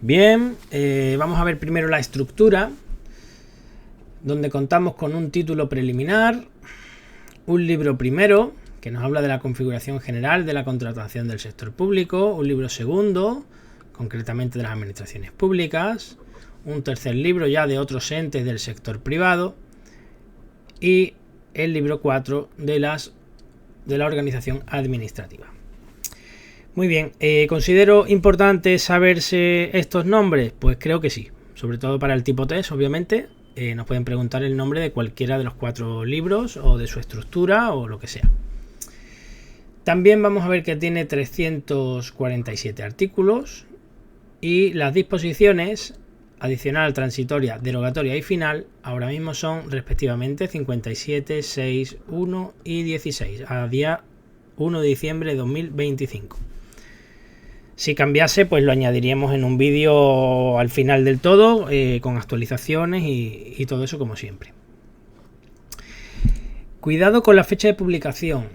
Bien, vamos a ver primero la estructura, donde contamos con un título preliminar, un libro primero, que nos habla de la configuración general de la contratación del sector público, un libro segundo, concretamente de las administraciones públicas, un tercer libro ya de otros entes del sector privado y el libro 4 de la organización administrativa. Muy bien, ¿considero importante saberse estos nombres? Pues creo que sí, sobre todo para el tipo test, obviamente. Nos pueden preguntar el nombre de cualquiera de los 4 libros o de su estructura o lo que sea. También vamos a ver que tiene 347 artículos y las disposiciones adicional, transitoria, derogatoria y final ahora mismo son respectivamente 57, 6, 1 y 16 a día 1 de diciembre de 2025. Si cambiase, pues lo añadiríamos en un vídeo al final del todo, con actualizaciones y todo eso como siempre. Cuidado con la fecha de publicación.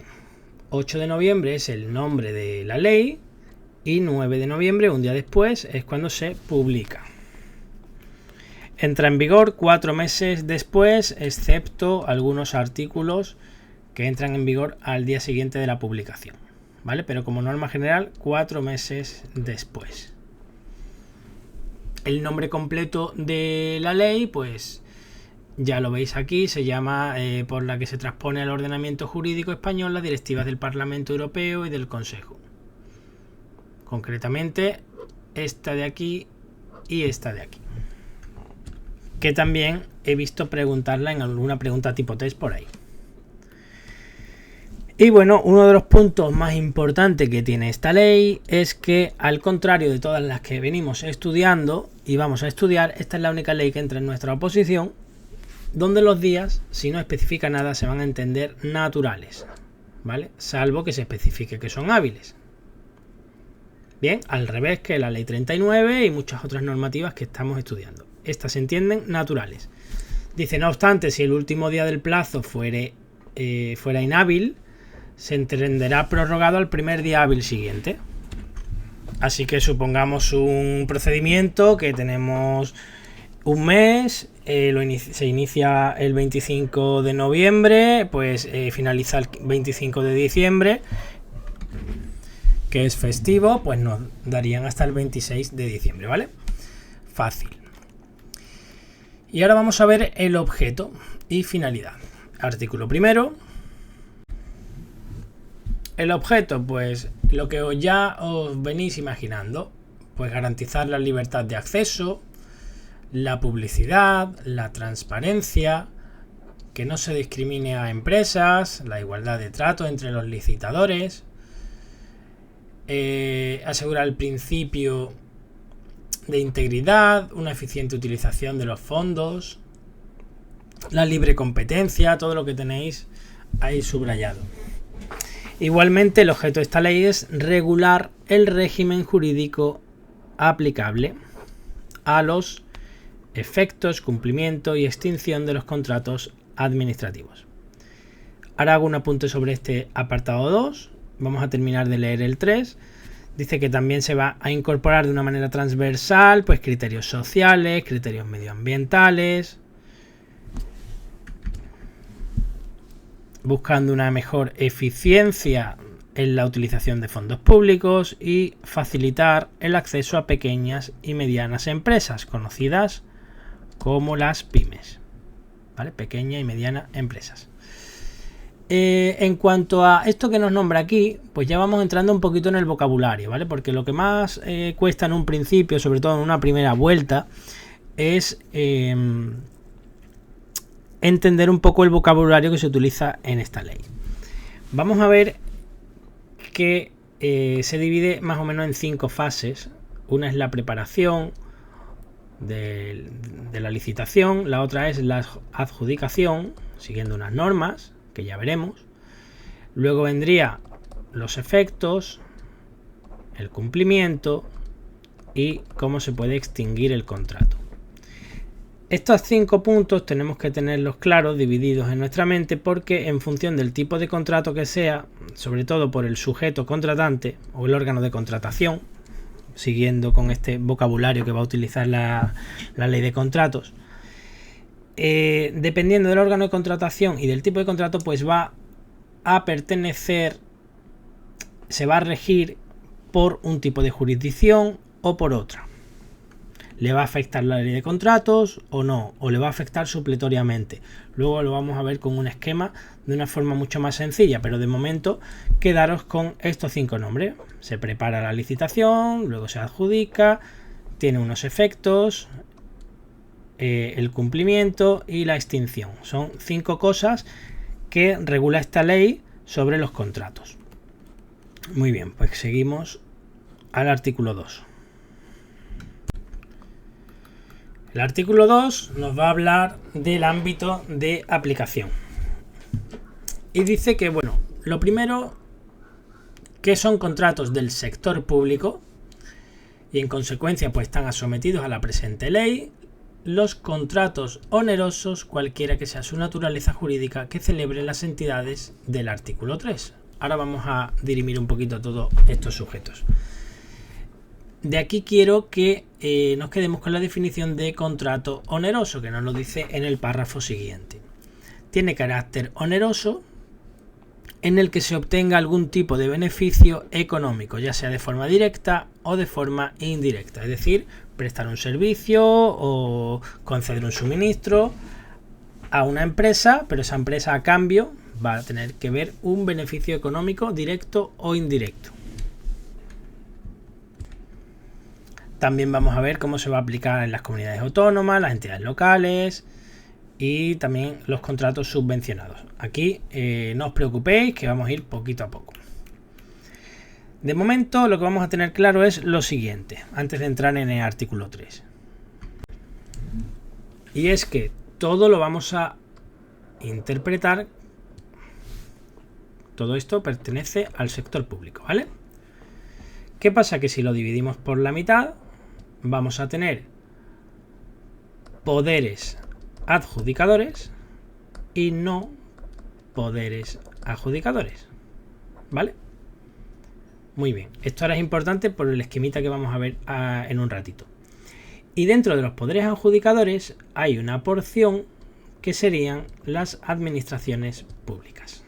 8 de noviembre es el nombre de la ley y 9 de noviembre, un día después, es cuando se publica. Entra en vigor 4 meses después, excepto algunos artículos que entran en vigor al día siguiente de la publicación. ¿Vale? Pero como norma general, 4 meses después. El nombre completo de la ley, pues ya lo veis aquí, se llama por la que se transpone al ordenamiento jurídico español las directivas del Parlamento Europeo y del Consejo. Concretamente, esta de aquí y esta de aquí. Que también he visto preguntarla en alguna pregunta tipo test por ahí. Y bueno, uno de los puntos más importantes que tiene esta ley es que, al contrario de todas las que venimos estudiando y vamos a estudiar, esta es la única ley que entra en nuestra oposición, donde los días, si no especifica nada, se van a entender naturales, ¿vale? Salvo que se especifique que son hábiles. Bien, al revés que la ley 39 y muchas otras normativas que estamos estudiando. Estas se entienden naturales. Dice, no obstante, si el último día del plazo fuera inhábil, se entenderá prorrogado al primer día hábil siguiente. Así que supongamos un procedimiento que tenemos un mes, se inicia el 25 de noviembre, pues finaliza el 25 de diciembre, que es festivo, pues nos darían hasta el 26 de diciembre, ¿vale? Fácil. Y ahora vamos a ver el objeto y finalidad. Artículo primero. El objeto, pues lo que ya os venís imaginando, pues garantizar la libertad de acceso, la publicidad, la transparencia, que no se discrimine a empresas, la igualdad de trato entre los licitadores, asegurar el principio de integridad, una eficiente utilización de los fondos, la libre competencia, todo lo que tenéis ahí subrayado. Igualmente, el objeto de esta ley es regular el régimen jurídico aplicable a los efectos, cumplimiento y extinción de los contratos administrativos. Ahora hago un apunte sobre este apartado 2. Vamos a terminar de leer el 3. Dice que también se va a incorporar de una manera transversal, pues criterios sociales, criterios medioambientales, buscando una mejor eficiencia en la utilización de fondos públicos y facilitar el acceso a pequeñas y medianas empresas, conocidas como las pymes, ¿vale? Pequeña y mediana empresas. En cuanto a esto que nos nombra aquí, pues ya vamos entrando un poquito en el vocabulario, ¿vale? Porque lo que más cuesta en un principio, sobre todo en una primera vuelta, es entender un poco el vocabulario que se utiliza en esta ley. Vamos a ver que se divide más o menos en 5 fases. Una es la preparación de la licitación, la otra es la adjudicación, siguiendo unas normas que ya veremos. Luego vendría los efectos, el cumplimiento y cómo se puede extinguir el contrato. Estos 5 puntos tenemos que tenerlos claros, divididos en nuestra mente, porque en función del tipo de contrato que sea, sobre todo por el sujeto contratante o el órgano de contratación, siguiendo con este vocabulario que va a utilizar la ley de contratos, dependiendo del órgano de contratación y del tipo de contrato, pues va a pertenecer, se va a regir por un tipo de jurisdicción o por otra. ¿Le va a afectar la ley de contratos o no? ¿O le va a afectar supletoriamente? Luego lo vamos a ver con un esquema de una forma mucho más sencilla, pero de momento quedaros con estos 5 nombres. Se prepara la licitación, luego se adjudica, tiene unos efectos, el cumplimiento y la extinción. Son 5 cosas que regula esta ley sobre los contratos. Muy bien, pues seguimos al artículo 2. El artículo 2 nos va a hablar del ámbito de aplicación. Y dice que, bueno, lo primero, que son contratos del sector público y en consecuencia pues están sometidos a la presente ley los contratos onerosos, cualquiera que sea su naturaleza jurídica, que celebren las entidades del artículo 3. Ahora vamos a dirimir un poquito todos estos sujetos. De aquí quiero que nos quedemos con la definición de contrato oneroso, que nos lo dice en el párrafo siguiente. Tiene carácter oneroso en el que se obtenga algún tipo de beneficio económico, ya sea de forma directa o de forma indirecta, es decir, prestar un servicio o conceder un suministro a una empresa, pero esa empresa a cambio va a tener que ver un beneficio económico directo o indirecto. También vamos a ver cómo se va a aplicar en las comunidades autónomas, las entidades locales y también los contratos subvencionados. Aquí no os preocupéis, que vamos a ir poquito a poco. De momento lo que vamos a tener claro es lo siguiente, antes de entrar en el artículo 3. Y es que todo lo vamos a interpretar, todo esto pertenece al sector público, ¿vale? ¿Qué pasa? Que si lo dividimos por la mitad, vamos a tener poderes adjudicadores y no poderes adjudicadores, ¿vale? Muy bien, esto ahora es importante por el esquemita que vamos a ver en un ratito. Y dentro de los poderes adjudicadores hay una porción que serían las administraciones públicas,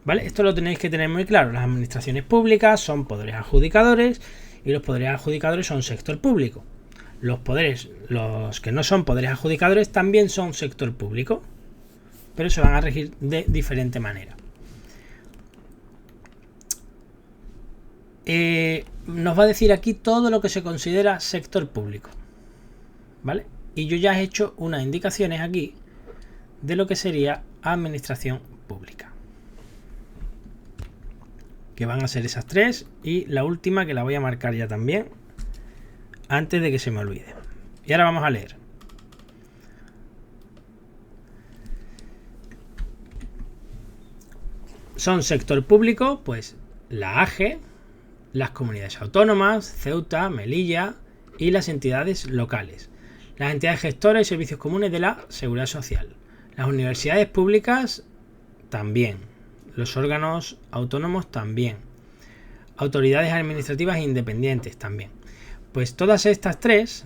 ¿vale? Esto lo tenéis que tener muy claro. Las administraciones públicas son poderes adjudicadores y los poderes adjudicadores son sector público. Los que no son poderes adjudicadores también son sector público, pero se van a regir de diferente manera. Nos va a decir aquí todo lo que se considera sector público, ¿vale? Y yo ya he hecho unas indicaciones aquí de lo que sería administración pública, que van a ser esas 3 y la última que la voy a marcar ya también antes de que se me olvide. Y ahora vamos a leer. Son sector público, pues la AGE, las comunidades autónomas, Ceuta, Melilla y las entidades locales, las entidades gestoras y servicios comunes de la Seguridad Social, las universidades públicas también, los órganos autónomos también, autoridades administrativas independientes también. Pues todas estas 3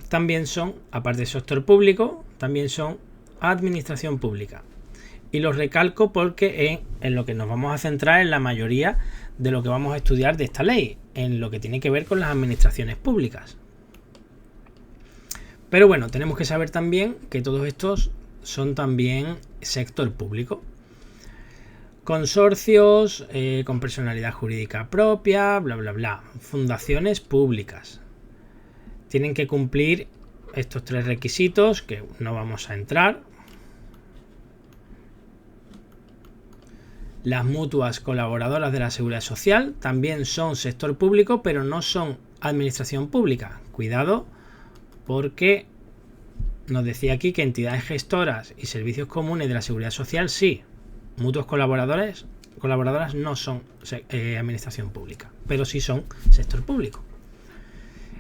también son, aparte de sector público, también son administración pública. Y lo recalco porque en lo que nos vamos a centrar en la mayoría de lo que vamos a estudiar de esta ley, en lo que tiene que ver con las administraciones públicas. Pero bueno, tenemos que saber también que todos estos son también sector público. Consorcios con personalidad jurídica propia, bla, bla, bla. Fundaciones públicas. Tienen que cumplir estos 3 requisitos que no vamos a entrar. Las mutuas colaboradoras de la Seguridad Social también son sector público, pero no son administración pública. Cuidado, porque nos decía aquí que entidades gestoras y servicios comunes de la Seguridad Social sí. Mutuos colaboradoras no son administración pública, pero sí son sector público.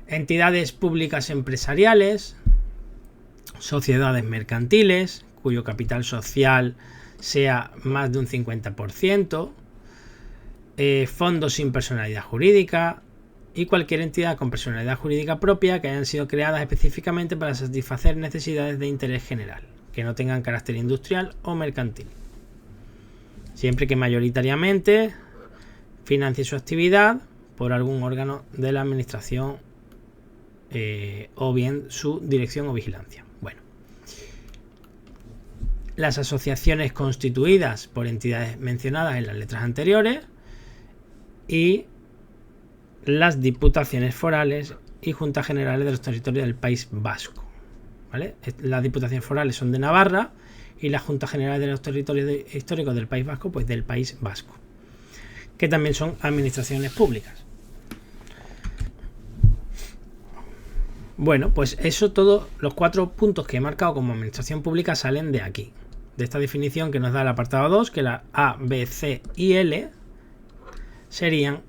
Entidades públicas empresariales, sociedades mercantiles, cuyo capital social sea más de un 50%, fondos sin personalidad jurídica y cualquier entidad con personalidad jurídica propia que hayan sido creadas específicamente para satisfacer necesidades de interés general, que no tengan carácter industrial o mercantil, siempre que mayoritariamente financie su actividad por algún órgano de la administración o bien su dirección o vigilancia. Bueno, las asociaciones constituidas por entidades mencionadas en las letras anteriores y las diputaciones forales y juntas generales de los territorios del País Vasco, ¿vale? Las diputaciones forales son de Navarra y las juntas generales de los territorios históricos del País Vasco, pues del País Vasco, que también son administraciones públicas. Bueno, pues eso, todos los 4 puntos que he marcado como administración pública salen de aquí, de esta definición que nos da el apartado 2, que la A, B, C y L serían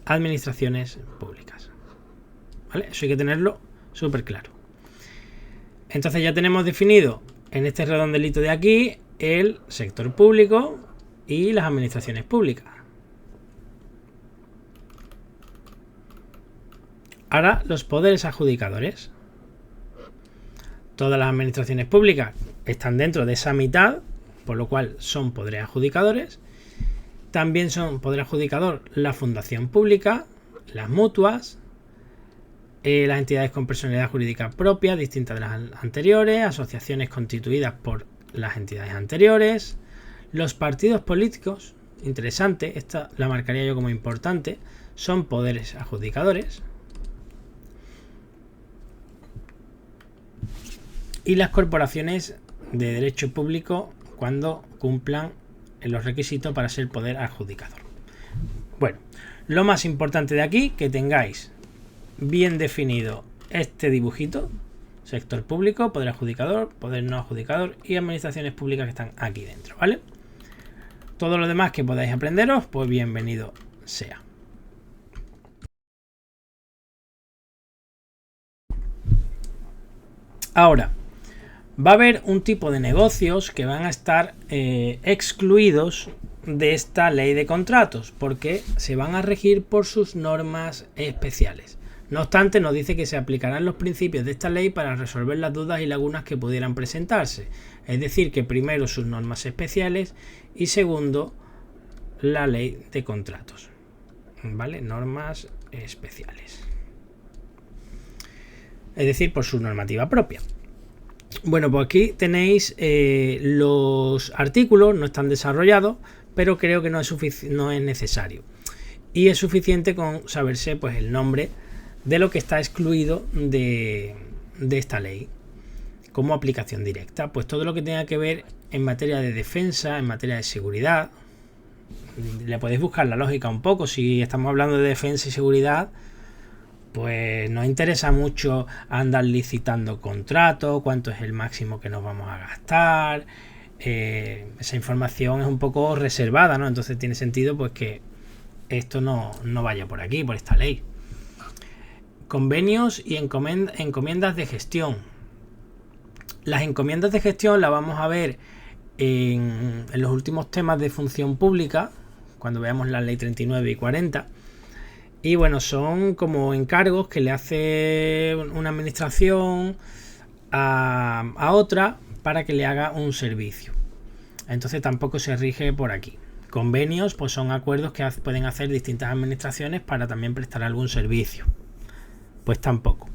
administraciones públicas, ¿vale? Eso hay que tenerlo súper claro. Entonces ya tenemos definido en este redondelito de aquí el sector público y las administraciones públicas. Ahora los poderes adjudicadores. Todas las administraciones públicas están dentro de esa mitad, por lo cual son poderes adjudicadores. También son poder adjudicador la fundación pública, las mutuas, las entidades con personalidad jurídica propia, distintas de las anteriores, asociaciones constituidas por las entidades anteriores, los partidos políticos, interesante, esta la marcaría yo como importante, son poderes adjudicadores, y las corporaciones de derecho público cuando cumplan los requisitos para ser poder adjudicador. Bueno, lo más importante de aquí, que tengáis bien definido este dibujito: sector público, poder adjudicador, poder no adjudicador y administraciones públicas que están aquí dentro, ¿vale? Todo lo demás que podáis aprenderos, pues bienvenido sea. Ahora, va a haber un tipo de negocios que van a estar excluidos de esta ley de contratos porque se van a regir por sus normas especiales. No obstante, nos dice que se aplicarán los principios de esta ley para resolver las dudas y lagunas que pudieran presentarse. Es decir, que primero sus normas especiales y segundo la ley de contratos, ¿vale? Normas especiales. Es decir, por su normativa propia. Bueno, pues aquí tenéis los artículos, no están desarrollados, pero creo que no es necesario. Y es suficiente con saberse pues el nombre de lo que está excluido de esta ley como aplicación directa. Pues todo lo que tenga que ver en materia de defensa, en materia de seguridad. Le podéis buscar la lógica un poco. Si estamos hablando de defensa y seguridad, pues nos interesa mucho andar licitando contratos, cuánto es el máximo que nos vamos a gastar. Esa información es un poco reservada, ¿no? Entonces tiene sentido pues que esto no vaya por aquí, por esta ley. Convenios y encomiendas de gestión. Las encomiendas de gestión las vamos a ver en los últimos temas de función pública, cuando veamos la ley 39 y 40. Y bueno, son como encargos que le hace una administración a otra para que le haga un servicio. Entonces tampoco se rige por aquí. Convenios pues son acuerdos que pueden hacer distintas administraciones para también prestar algún servicio. Pues tampoco.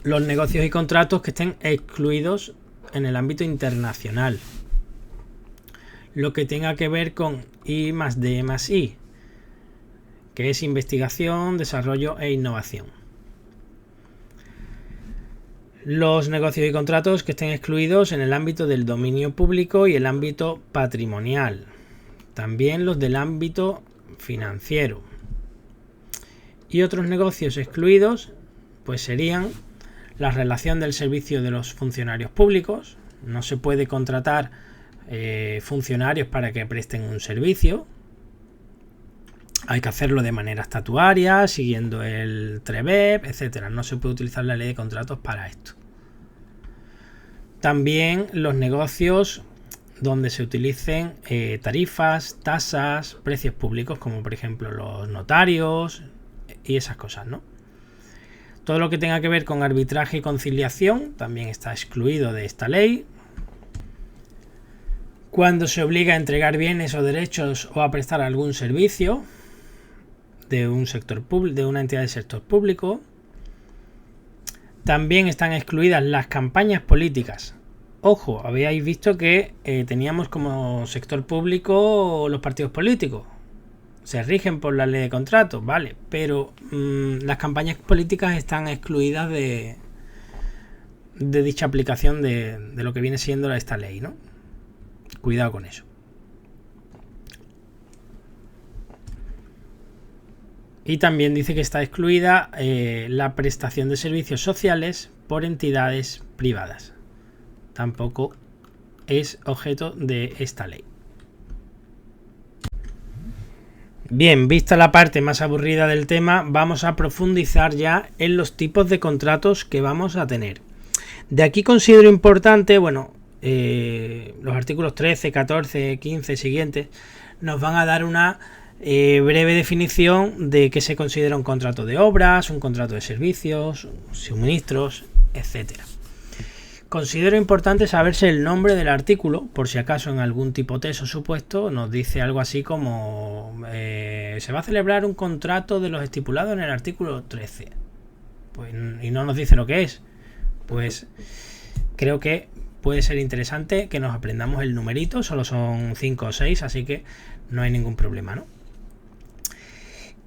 Los negocios y contratos que estén excluidos en el ámbito internacional. Lo que tenga que ver con I+D+I, que es investigación, desarrollo e innovación. Los negocios y contratos que estén excluidos en el ámbito del dominio público y el ámbito patrimonial. También los del ámbito financiero. Y otros negocios excluidos pues serían la relación del servicio de los funcionarios públicos. No se puede contratar funcionarios para que presten un servicio. Hay que hacerlo de manera estatuaria, siguiendo el TREBEP, etcétera. No se puede utilizar la ley de contratos para esto. También los negocios donde se utilicen tarifas, tasas, precios públicos, como por ejemplo los notarios y esas cosas, ¿no? Todo lo que tenga que ver con arbitraje y conciliación también está excluido de esta ley. Cuando se obliga a entregar bienes o derechos o a prestar algún servicio de un sector público, de una entidad del sector público. También están excluidas las campañas políticas. Ojo, habíais visto que teníamos como sector público los partidos políticos. Se rigen por la ley de contratos, vale, pero las campañas políticas están excluidas de dicha aplicación de lo que viene siendo esta ley, ¿no? Cuidado con eso. Y también dice que está excluida la prestación de servicios sociales por entidades privadas. Tampoco es objeto de esta ley. Bien, vista la parte más aburrida del tema, vamos a profundizar ya en los tipos de contratos que vamos a tener. De aquí considero importante, bueno, los artículos 13, 14, 15 siguientes nos van a dar una breve definición de qué se considera un contrato de obras, un contrato de servicios, suministros, etcétera. Considero importante saberse el nombre del artículo, por si acaso en algún tipo de supuesto nos dice algo así como se va a celebrar un contrato de los estipulados en el artículo 13. Pues, y no nos dice lo que es. Pues creo que puede ser interesante que nos aprendamos el numerito, solo son 5 o 6, así que no hay ningún problema, ¿no?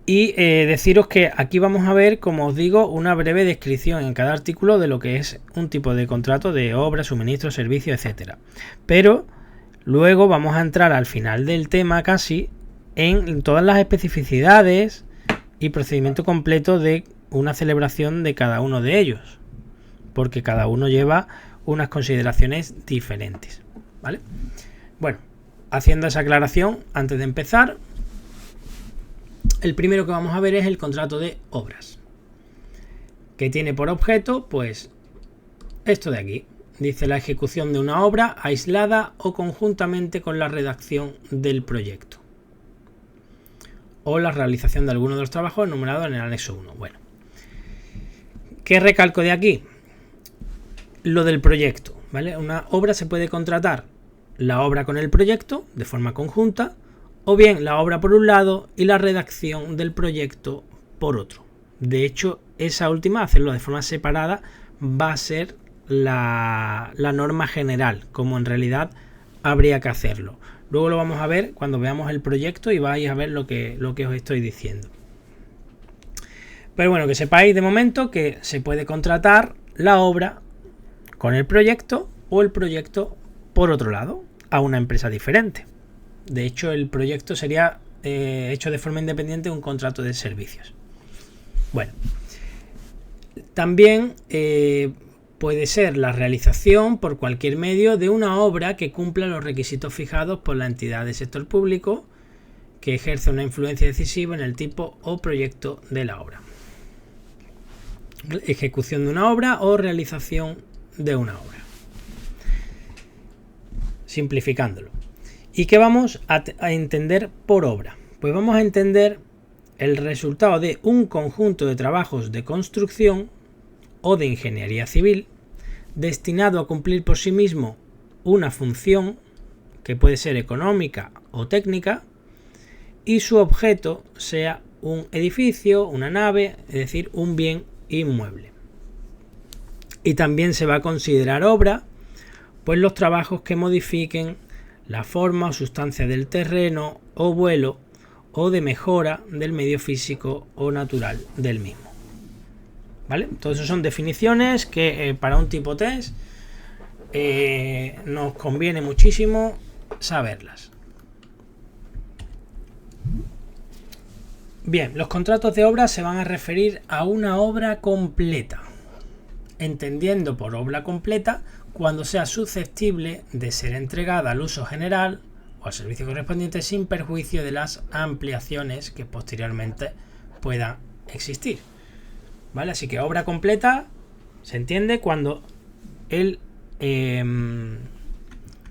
Y deciros que aquí vamos a ver, como os digo, una breve descripción en cada artículo de lo que es un tipo de contrato de obra, suministro, servicio, etcétera. Pero luego vamos a entrar al final del tema casi en todas las especificidades y procedimiento completo de una celebración de cada uno de ellos, porque cada uno lleva unas consideraciones diferentes, ¿vale? Bueno, haciendo esa aclaración, antes de empezar, el primero que vamos a ver es el contrato de obras, que tiene por objeto, pues, esto de aquí. Dice la ejecución de una obra aislada o conjuntamente con la redacción del proyecto, o la realización de alguno de los trabajos enumerados en el anexo 1. Bueno, ¿qué recalco de aquí? Lo del proyecto, ¿vale? Una obra se puede contratar la obra con el proyecto de forma conjunta, o bien la obra por un lado y la redacción del proyecto por otro. De hecho, esa última, hacerlo de forma separada, va a ser la norma general, como en realidad habría que hacerlo. Luego lo vamos a ver cuando veamos el proyecto y vais a ver lo que os estoy diciendo. Pero bueno, que sepáis de momento que se puede contratar la obra con el proyecto o el proyecto por otro lado a una empresa diferente. De hecho, el proyecto sería hecho de forma independiente un contrato de servicios. Bueno, también puede ser la realización por cualquier medio de una obra que cumpla los requisitos fijados por la entidad del sector público que ejerce una influencia decisiva en el tipo o proyecto de la obra. Ejecución de una obra o realización de una obra. Simplificándolo. ¿Y qué vamos a entender por obra? Pues vamos a entender el resultado de un conjunto de trabajos de construcción o de ingeniería civil destinado a cumplir por sí mismo una función que puede ser económica o técnica y su objeto sea un edificio, una nave, es decir, un bien inmueble. Y también se va a considerar obra pues los trabajos que modifiquen la forma o sustancia del terreno o vuelo o de mejora del medio físico o natural del mismo. ¿Vale? Todo eso son definiciones que para un tipo test nos conviene muchísimo saberlas. Bien, los contratos de obra se van a referir a una obra completa, entendiendo por obra completa cuando sea susceptible de ser entregada al uso general o al servicio correspondiente sin perjuicio de las ampliaciones que posteriormente puedan existir. ¿Vale? Así que obra completa se entiende cuando el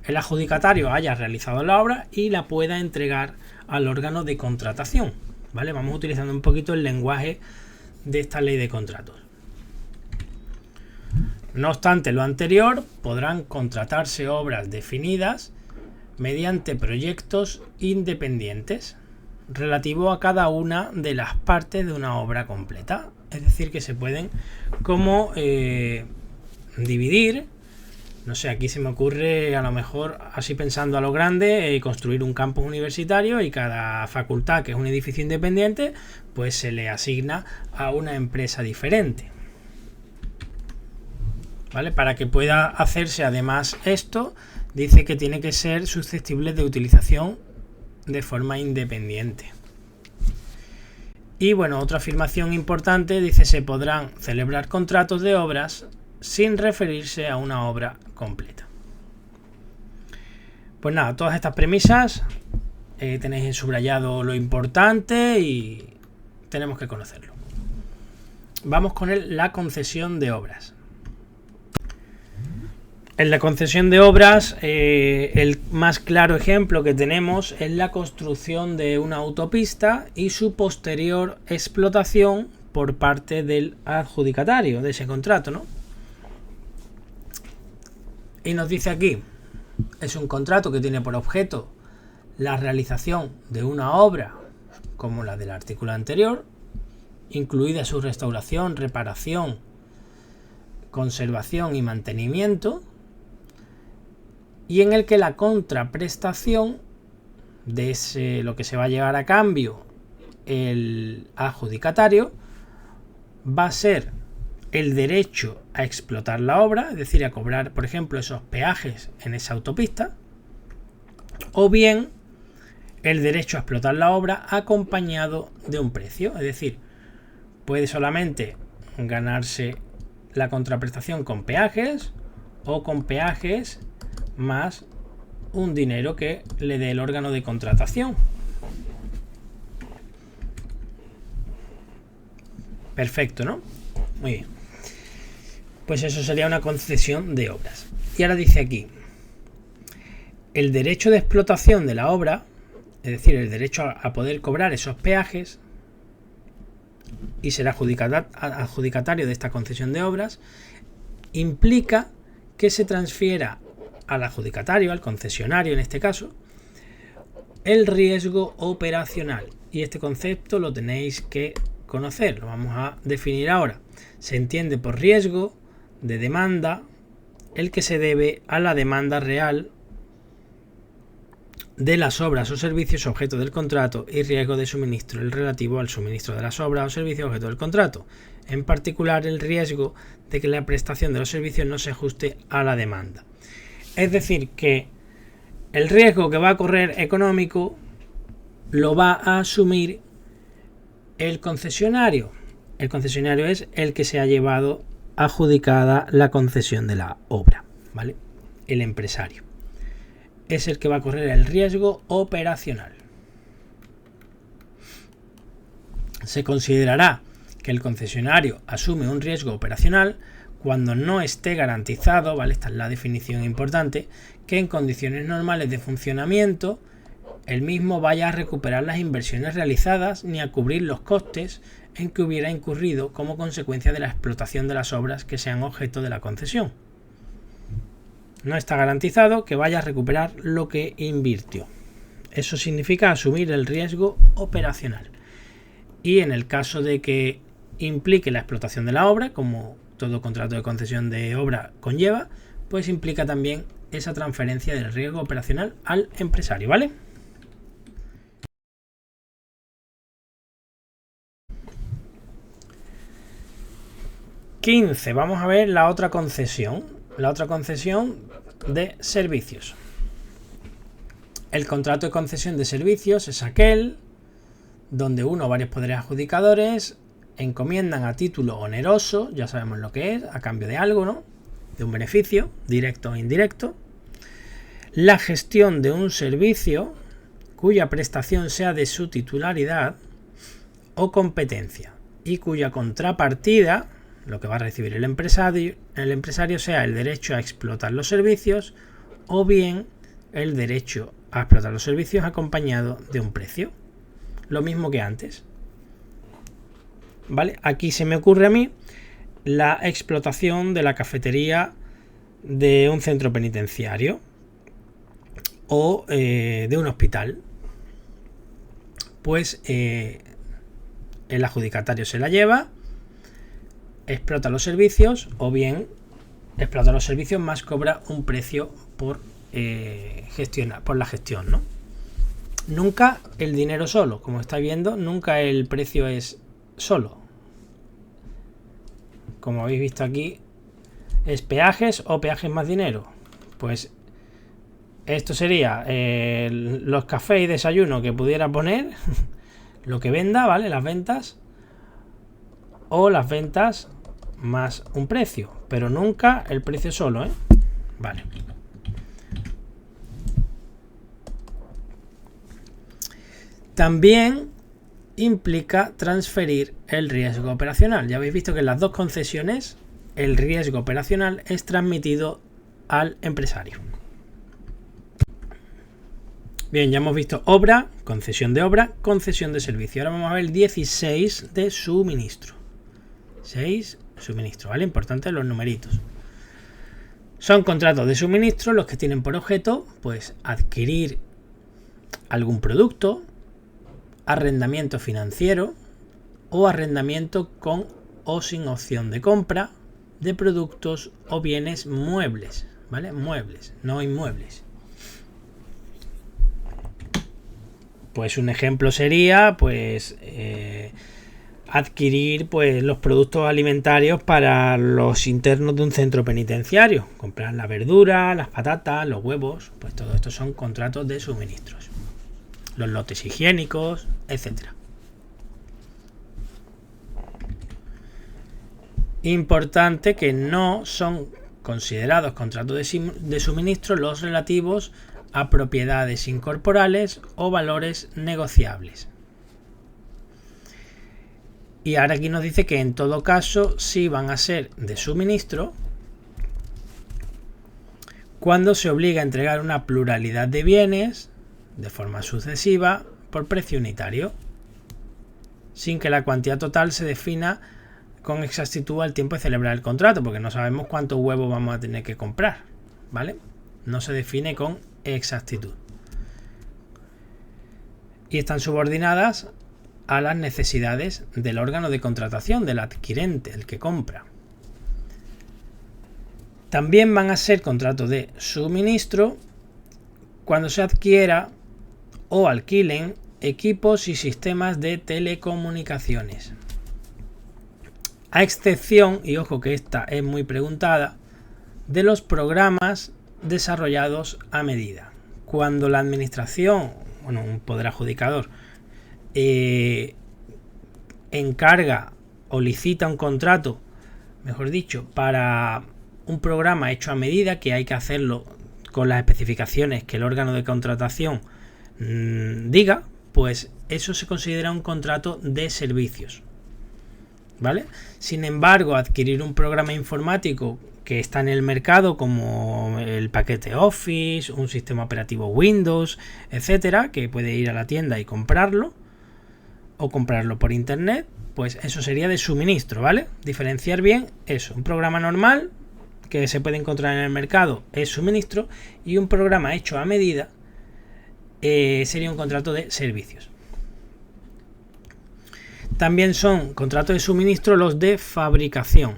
el adjudicatario haya realizado la obra y la pueda entregar al órgano de contratación, ¿vale? Vamos utilizando un poquito el lenguaje de esta ley de contratos. No obstante lo anterior, podrán contratarse obras definidas mediante proyectos independientes relativo a cada una de las partes de una obra completa. Es decir, que se pueden como dividir. No sé, aquí se me ocurre, a lo mejor, así pensando a lo grande, construir un campus universitario y cada facultad, que es un edificio independiente, pues se le asigna a una empresa diferente. ¿Vale? Para que pueda hacerse además esto, dice que tiene que ser susceptible de utilización de forma independiente. Y bueno, otra afirmación importante, dice: se podrán celebrar contratos de obras sin referirse a una obra completa. Pues nada, todas estas premisas tenéis en subrayado lo importante y tenemos que conocerlo. Vamos con la concesión de obras. En la concesión de obras, el más claro ejemplo que tenemos es la construcción de una autopista y su posterior explotación por parte del adjudicatario de ese contrato, ¿no? Y nos dice aquí, es un contrato que tiene por objeto la realización de una obra como la del artículo anterior, incluida su restauración, reparación, conservación y mantenimiento, y en el que la contraprestación de lo que se va a llevar a cambio el adjudicatario va a ser el derecho a explotar la obra, es decir, a cobrar, por ejemplo, esos peajes en esa autopista, o bien el derecho a explotar la obra acompañado de un precio, es decir, puede solamente ganarse la contraprestación con peajes o con peajes más un dinero que le dé el órgano de contratación. Perfecto, ¿no? Muy bien. Pues eso sería una concesión de obras. Y ahora dice aquí, el derecho de explotación de la obra, es decir, el derecho a poder cobrar esos peajes y ser adjudicatario de esta concesión de obras, implica que se transfiera al adjudicatario, al concesionario en este caso, el riesgo operacional. Y este concepto lo tenéis que conocer, lo vamos a definir ahora. Se entiende por riesgo de demanda el que se debe a la demanda real de las obras o servicios objeto del contrato y riesgo de suministro el relativo al suministro de las obras o servicios objeto del contrato. En particular, el riesgo de que la prestación de los servicios no se ajuste a la demanda. Es decir, que el riesgo que va a correr económico lo va a asumir el concesionario. El concesionario es el que se ha llevado adjudicada la concesión de la obra, ¿vale? El empresario es el que va a correr el riesgo operacional. Se considerará que el concesionario asume un riesgo operacional cuando no esté garantizado, ¿vale? Esta es la definición importante, que en condiciones normales de funcionamiento el mismo vaya a recuperar las inversiones realizadas ni a cubrir los costes en que hubiera incurrido como consecuencia de la explotación de las obras que sean objeto de la concesión. No está garantizado que vaya a recuperar lo que invirtió. Eso significa asumir el riesgo operacional. Y en el caso de que implique la explotación de la obra, como todo contrato de concesión de obra conlleva, pues implica también esa transferencia del riesgo operacional al empresario, ¿vale? (15) Vamos a ver la otra concesión de servicios. El contrato de concesión de servicios es aquel donde uno o varios poderes adjudicadores encomiendan a título oneroso, ya sabemos lo que es, a cambio de algo, ¿no? De un beneficio, directo o indirecto, la gestión de un servicio cuya prestación sea de su titularidad o competencia y cuya contrapartida, lo que va a recibir el empresario sea el derecho a explotar los servicios o bien el derecho a explotar los servicios acompañado de un precio. Lo mismo que antes. ¿Vale? Aquí se me ocurre a mí la explotación de la cafetería de un centro penitenciario o de un hospital. Pues el adjudicatario se la lleva, explota los servicios, o bien explota los servicios más cobra un precio por gestionar, por la gestión, ¿no? Nunca el dinero solo, como estáis viendo, nunca el precio es solo. Como habéis visto aquí, es peajes o peajes más dinero. Pues esto sería los cafés y desayuno que pudiera poner, lo que venda, ¿vale? Las ventas, o las ventas más un precio, pero nunca el precio solo, ¿eh? Vale. También implica transferir el riesgo operacional. Ya habéis visto que en las dos concesiones el riesgo operacional es transmitido al empresario. Bien, ya hemos visto obra, concesión de servicio. Ahora vamos a ver el 16 de suministro. 6, suministro, ¿vale? Importante los numeritos. Son contratos de suministro los que tienen por objeto, pues, adquirir algún producto, arrendamiento financiero o arrendamiento con o sin opción de compra de productos o bienes muebles, ¿vale? Muebles, no inmuebles. Pues un ejemplo sería, pues, adquirir, pues, los productos alimentarios para los internos de un centro penitenciario. Comprar la verdura, las patatas, los huevos, pues todo esto son contratos de suministros. Los lotes higiénicos, etcétera. Importante que no son considerados contratos de suministro los relativos a propiedades incorporales o valores negociables. Y ahora aquí nos dice que en todo caso sí van a ser de suministro cuando se obliga a entregar una pluralidad de bienes de forma sucesiva por precio unitario, sin que la cuantía total se defina con exactitud al tiempo de celebrar el contrato, porque no sabemos cuántos huevos vamos a tener que comprar, ¿vale? No se define con exactitud. Y están subordinadas a las necesidades del órgano de contratación, del adquirente, el que compra. También van a ser contratos de suministro cuando se adquiera o alquilen equipos y sistemas de telecomunicaciones. A excepción, y ojo que esta es muy preguntada, de los programas desarrollados a medida. Cuando la administración, bueno, un poder adjudicador, encarga o licita un contrato, mejor dicho, para un programa hecho a medida, que hay que hacerlo con las especificaciones que el órgano de contratación diga, pues eso se considera un contrato de servicios, ¿vale? Sin embargo, adquirir un programa informático que está en el mercado, como el paquete Office, un sistema operativo Windows, etcétera, que puede ir a la tienda y comprarlo, o comprarlo por internet, pues eso sería de suministro, ¿vale? Diferenciar bien eso. Un programa normal que se puede encontrar en el mercado es suministro, y un programa hecho a medida sería un contrato de servicios. También son contratos de suministro los de fabricación.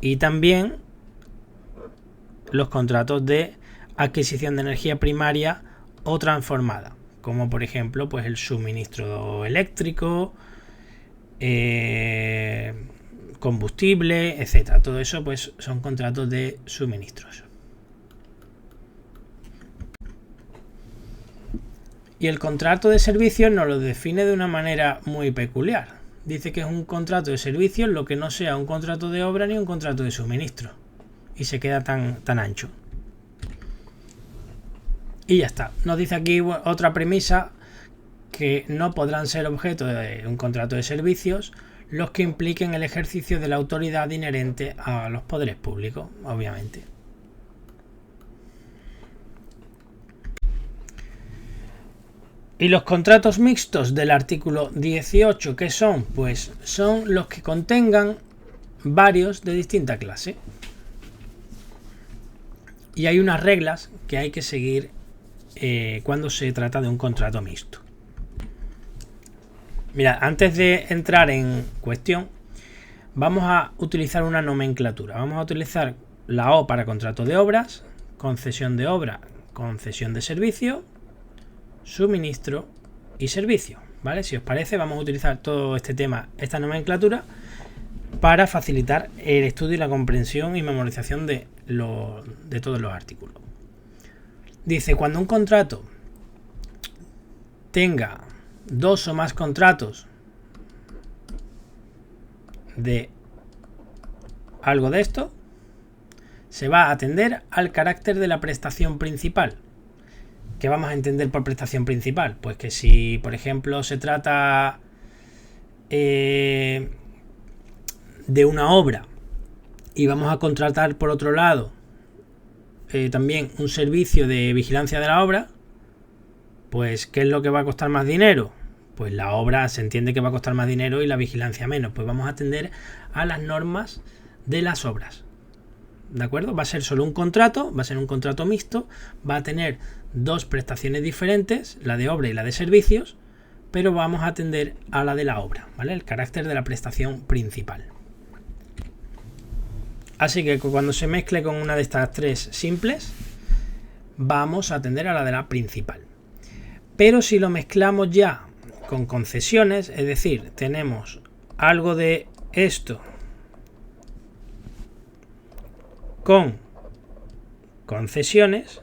Y también los contratos de adquisición de energía primaria o transformada, como por ejemplo, pues el suministro eléctrico, combustible, etcétera. Todo eso, pues, son contratos de suministros. Y el contrato de servicios nos lo define de una manera muy peculiar. Dice que es un contrato de servicios lo que no sea un contrato de obra ni un contrato de suministro. Y se queda tan ancho. Y ya está. Nos dice aquí otra premisa, que no podrán ser objeto de un contrato de servicios los que impliquen el ejercicio de la autoridad inherente a los poderes públicos, obviamente. ¿Y los contratos mixtos del artículo 18 qué son? Pues son los que contengan varios de distinta clase. Y hay unas reglas que hay que seguir cuando se trata de un contrato mixto. Mira, antes de entrar en cuestión, vamos a utilizar una nomenclatura. Vamos a utilizar la O para contrato de obras, concesión de obra, concesión de servicio, suministro y servicio, ¿vale? Si os parece, vamos a utilizar todo este tema, esta nomenclatura, para facilitar el estudio y la comprensión y memorización de todos los artículos. Dice, cuando un contrato tenga dos o más contratos de algo de esto, se va a atender al carácter de la prestación principal. ¿Qué vamos a entender por prestación principal? Pues que si, por ejemplo, se trata de una obra y vamos a contratar por otro lado también un servicio de vigilancia de la obra, pues ¿qué es lo que va a costar más dinero? Pues la obra se entiende que va a costar más dinero y la vigilancia menos. Pues vamos a atender a las normas de las obras. ¿De acuerdo? Va a ser solo un contrato, va a ser un contrato mixto, va a tener dos prestaciones diferentes, la de obra y la de servicios, pero vamos a atender a la de la obra, ¿vale? El carácter de la prestación principal. Así que cuando se mezcle con una de estas tres simples, vamos a atender a la de la principal. Pero si lo mezclamos ya con concesiones, es decir, tenemos algo de esto con concesiones,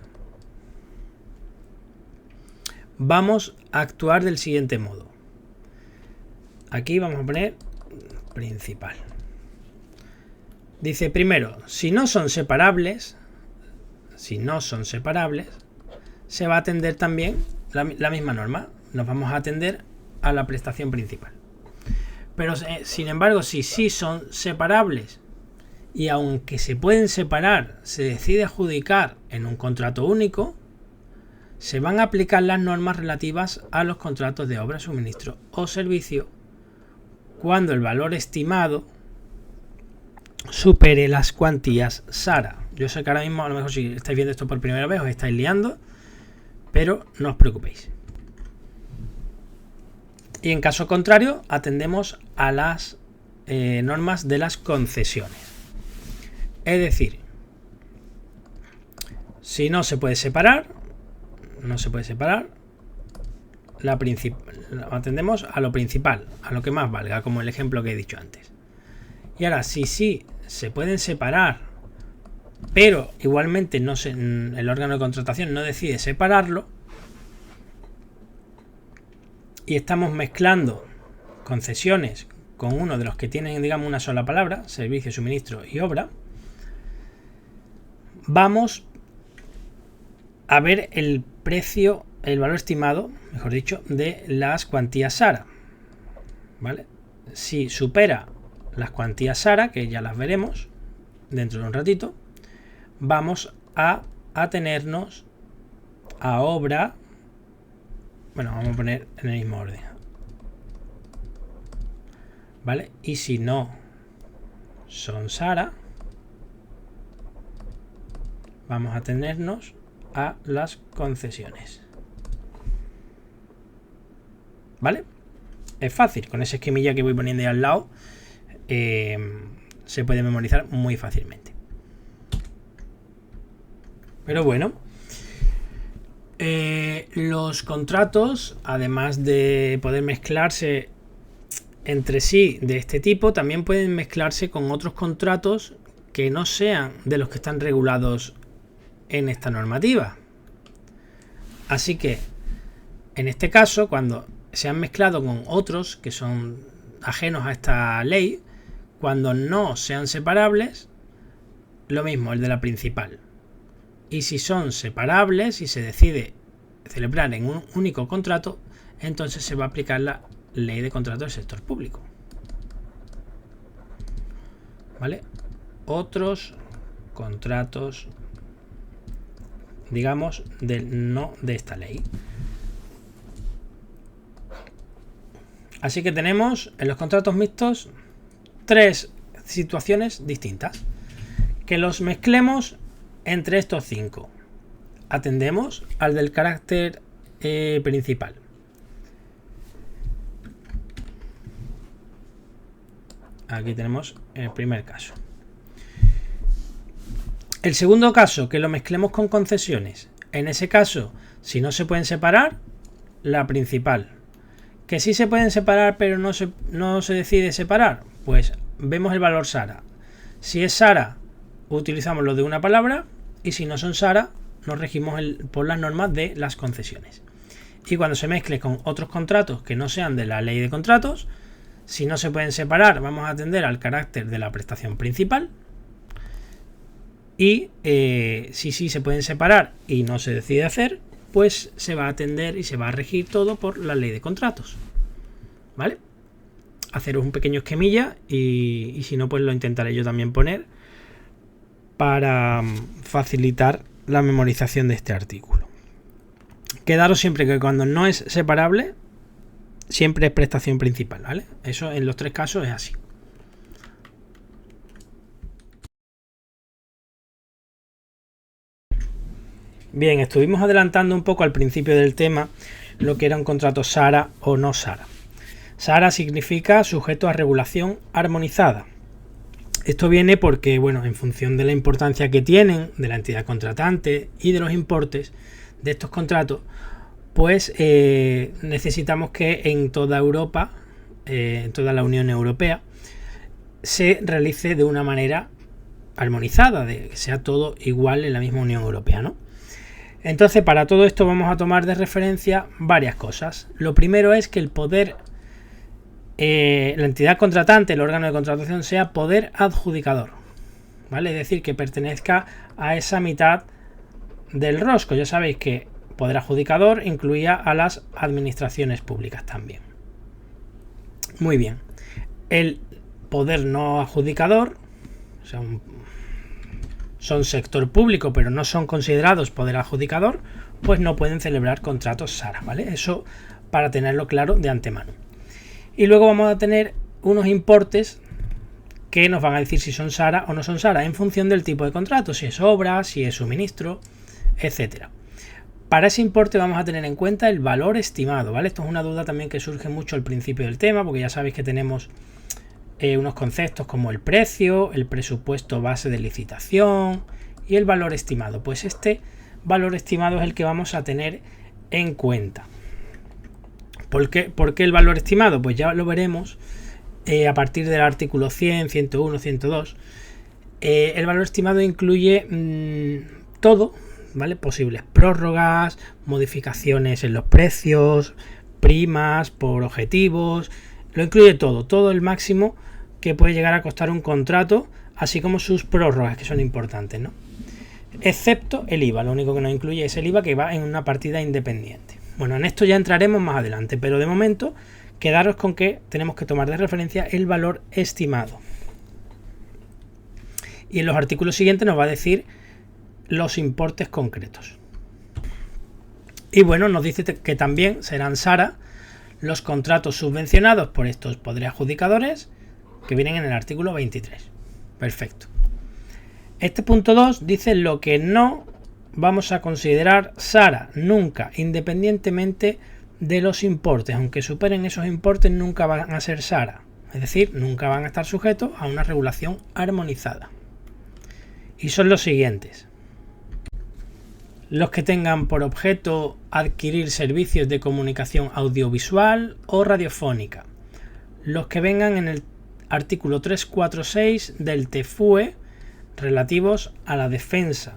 vamos a actuar del siguiente modo. Aquí vamos a poner principal. Dice primero, si no son separables, se va a atender también la misma norma. Nos vamos a atender a la prestación principal. Pero sin embargo, si sí son separables y aunque se pueden separar, se decide adjudicar en un contrato único, se van a aplicar las normas relativas a los contratos de obra, suministro o servicio cuando el valor estimado supere las cuantías SARA. Yo sé que ahora mismo, a lo mejor si estáis viendo esto por primera vez, os estáis liando, pero no os preocupéis. Y en caso contrario, atendemos a las normas de las concesiones. Es decir, si no se puede separar, atendemos a lo principal, a lo que más valga, como el ejemplo que he dicho antes. Y ahora, si sí se pueden separar, pero igualmente el órgano de contratación no decide separarlo, y estamos mezclando concesiones con uno de los que tienen, digamos, una sola palabra, servicio, suministro y obra, vamos a ver el precio, el valor estimado, mejor dicho, de las cuantías SARA, ¿vale? Si supera las cuantías SARA, que ya las veremos dentro de un ratito, vamos a atenernos a obra. Bueno, vamos a poner en el mismo orden, ¿vale? Y si no son SARA, vamos a atenernos a las concesiones, ¿vale? Es fácil, con ese esquemilla que voy poniendo ahí al lado se puede memorizar muy fácilmente. Pero bueno, los contratos, además de poder mezclarse entre sí de este tipo, también pueden mezclarse con otros contratos que no sean de los que están regulados en esta normativa. Así que en este caso, cuando se han mezclado con otros que son ajenos a esta ley, cuando no sean separables, lo mismo, el de la principal. Y si son separables y se decide celebrar en un único contrato, entonces se va a aplicar la ley de contrato del sector público. ¿vale? Otros contratos, digamos, no de esta ley. Así que tenemos en los contratos mixtos 3 situaciones distintas. Que los mezclemos entre estos 5. Atendemos al del carácter principal. Aquí tenemos el primer caso. El segundo caso, que lo mezclemos con concesiones. En ese caso, si no se pueden separar, la principal. Que sí se pueden separar, pero no se decide separar, pues vemos el valor SARA. Si es SARA, utilizamos lo de una palabra, y si no son SARA, nos regimos por las normas de las concesiones. Y cuando se mezcle con otros contratos que no sean de la ley de contratos, si no se pueden separar, vamos a atender al carácter de la prestación principal. Y si sí se pueden separar y no se decide hacer, pues se va a atender y se va a regir todo por la ley de contratos. ¿Vale? Haceros un pequeño esquemilla y si no, pues lo intentaré yo también poner para facilitar la memorización de este artículo. Quedaros siempre que cuando no es separable, siempre es prestación principal, ¿vale? Eso en los 3 casos es así. Bien, estuvimos adelantando un poco al principio del tema lo que era un contrato SARA o no SARA. SARA significa sujeto a regulación armonizada. Esto viene porque, bueno, en función de la importancia que tienen, de la entidad contratante y de los importes de estos contratos, pues necesitamos que en toda Europa, en toda la Unión Europea, se realice de una manera armonizada, de que sea todo igual en la misma Unión Europea, ¿no? Entonces, para todo esto vamos a tomar de referencia varias cosas. Lo primero es que el poder, la entidad contratante, el órgano de contratación, sea poder adjudicador, ¿vale? Es decir, que pertenezca a esa mitad del rosco. Ya sabéis que poder adjudicador incluía a las administraciones públicas también. Muy bien. El poder no adjudicador, o sea, son sector público pero no son considerados poder adjudicador, pues no pueden celebrar contratos SARA, ¿vale? Eso para tenerlo claro de antemano. Y luego vamos a tener unos importes que nos van a decir si son SARA o no son SARA en función del tipo de contrato, si es obra, si es suministro, etcétera. Para ese importe vamos a tener en cuenta el valor estimado, ¿vale? Esto es una duda también que surge mucho al principio del tema, porque ya sabéis que tenemos unos conceptos como el precio, el presupuesto base de licitación y el valor estimado. Pues este valor estimado es el que vamos a tener en cuenta. ¿Por qué el valor estimado? Pues ya lo veremos a partir del artículo 100, 101, 102. El valor estimado incluye todo, ¿vale? Posibles prórrogas, modificaciones en los precios, primas por objetivos. Lo incluye todo el máximo que puede llegar a costar un contrato, así como sus prórrogas, que son importantes, ¿no? Excepto el IVA, lo único que no incluye es el IVA, que va en una partida independiente. Bueno, en esto ya entraremos más adelante, pero de momento quedaros con que tenemos que tomar de referencia el valor estimado. Y en los artículos siguientes nos va a decir los importes concretos. Y bueno, nos dice que también serán SARA los contratos subvencionados por estos poderes adjudicadores que vienen en el artículo 23. Perfecto. Este punto 2 dice lo que no vamos a considerar SARA nunca, independientemente de los importes. Aunque superen esos importes, nunca van a ser SARA. Es decir, nunca van a estar sujetos a una regulación armonizada. Y son los siguientes: los que tengan por objeto adquirir servicios de comunicación audiovisual o radiofónica, los que vengan en el artículo 346 del TFUE relativos a la defensa,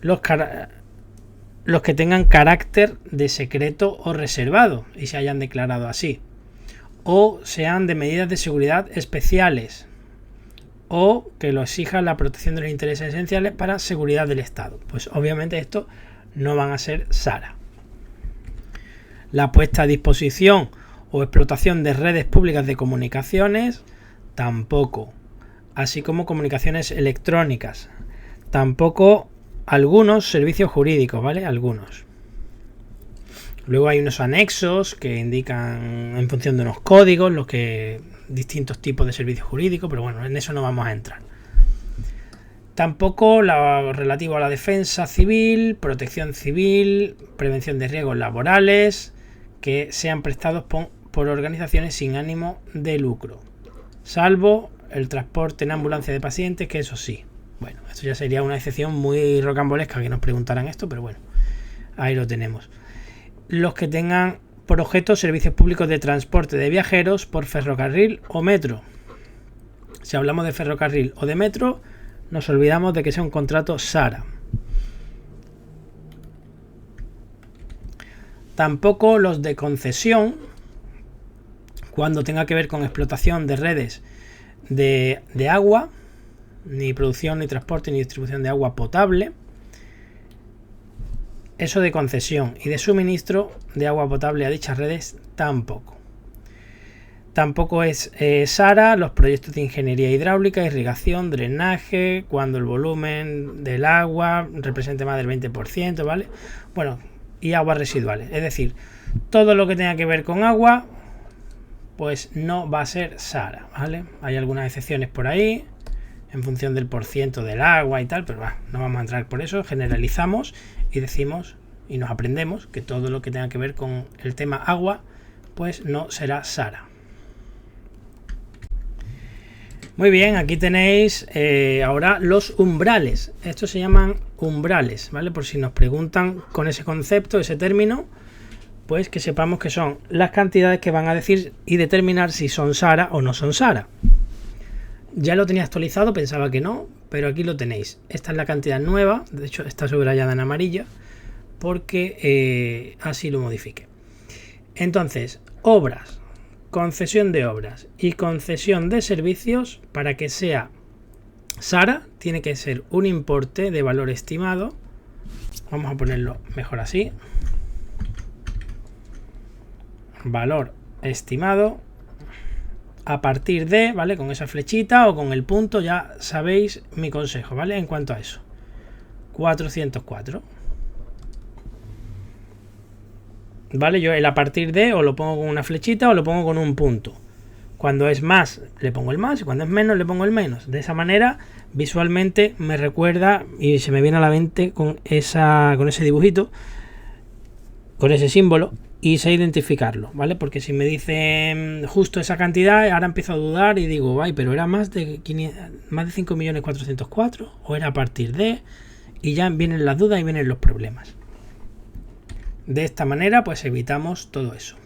los que tengan carácter de secreto o reservado y se hayan declarado así, o sean de medidas de seguridad especiales, o que lo exija la protección de los intereses esenciales para seguridad del Estado. Pues obviamente estos no van a ser SARA. La puesta a disposición o explotación de redes públicas de comunicaciones tampoco. así como comunicaciones electrónicas. Tampoco algunos servicios jurídicos, ¿vale? Algunos. Luego hay unos anexos que indican en función de unos códigos los que distintos tipos de servicios jurídicos, pero bueno, en eso no vamos a entrar. Tampoco lo relativo a la defensa civil, protección civil, prevención de riesgos laborales que sean prestados por organizaciones sin ánimo de lucro, salvo el transporte en ambulancia de pacientes, que eso sí. Bueno, esto ya sería una excepción muy rocambolesca que nos preguntaran esto, pero bueno, ahí lo tenemos. Los que tengan por objeto servicios públicos de transporte de viajeros por ferrocarril o metro. Si hablamos de ferrocarril o de metro, nos olvidamos de que sea un contrato SARA. Tampoco los de concesión, cuando tenga que ver con explotación de redes de agua, ni producción, ni transporte, ni distribución de agua potable. Eso de concesión, y de suministro de agua potable a dichas redes tampoco. Tampoco es SARA los proyectos de ingeniería hidráulica, irrigación, drenaje, cuando el volumen del agua represente más del 20%, ¿vale? Bueno, y aguas residuales. Es decir, todo lo que tenga que ver con agua, pues no va a ser SARA, ¿vale? Hay algunas excepciones por ahí, en función del porciento del agua y tal, pero no vamos a entrar por eso. Generalizamos y decimos y nos aprendemos que todo lo que tenga que ver con el tema agua, pues no será SARA. Muy bien, aquí tenéis ahora los umbrales. Estos se llaman umbrales, ¿vale? Por si nos preguntan con ese concepto, ese término, pues que sepamos que son las cantidades que van a decir y determinar si son SARA o no son SARA. Ya lo tenía actualizado, pensaba que no, pero aquí lo tenéis. Esta es la cantidad nueva, de hecho está subrayada en amarillo, porque así lo modifique. Entonces, obras, concesión de obras y concesión de servicios, para que sea SARA, tiene que ser un importe de valor estimado. Vamos a ponerlo mejor así. Valor estimado a partir de, ¿vale? Con esa flechita o con el punto ya sabéis mi consejo, ¿vale? En cuanto a eso. 404. ¿Vale? Yo el a partir de o lo pongo con una flechita o lo pongo con un punto. Cuando es más le pongo el más y cuando es menos le pongo el menos. De esa manera visualmente me recuerda y se me viene a la mente con ese dibujito, con ese símbolo, y sé identificarlo, ¿vale? Porque si me dicen justo esa cantidad, ahora empiezo a dudar y digo, ay, pero era más de 5.404.000 o era a partir de, y ya vienen las dudas y vienen los problemas. De esta manera pues evitamos todo eso.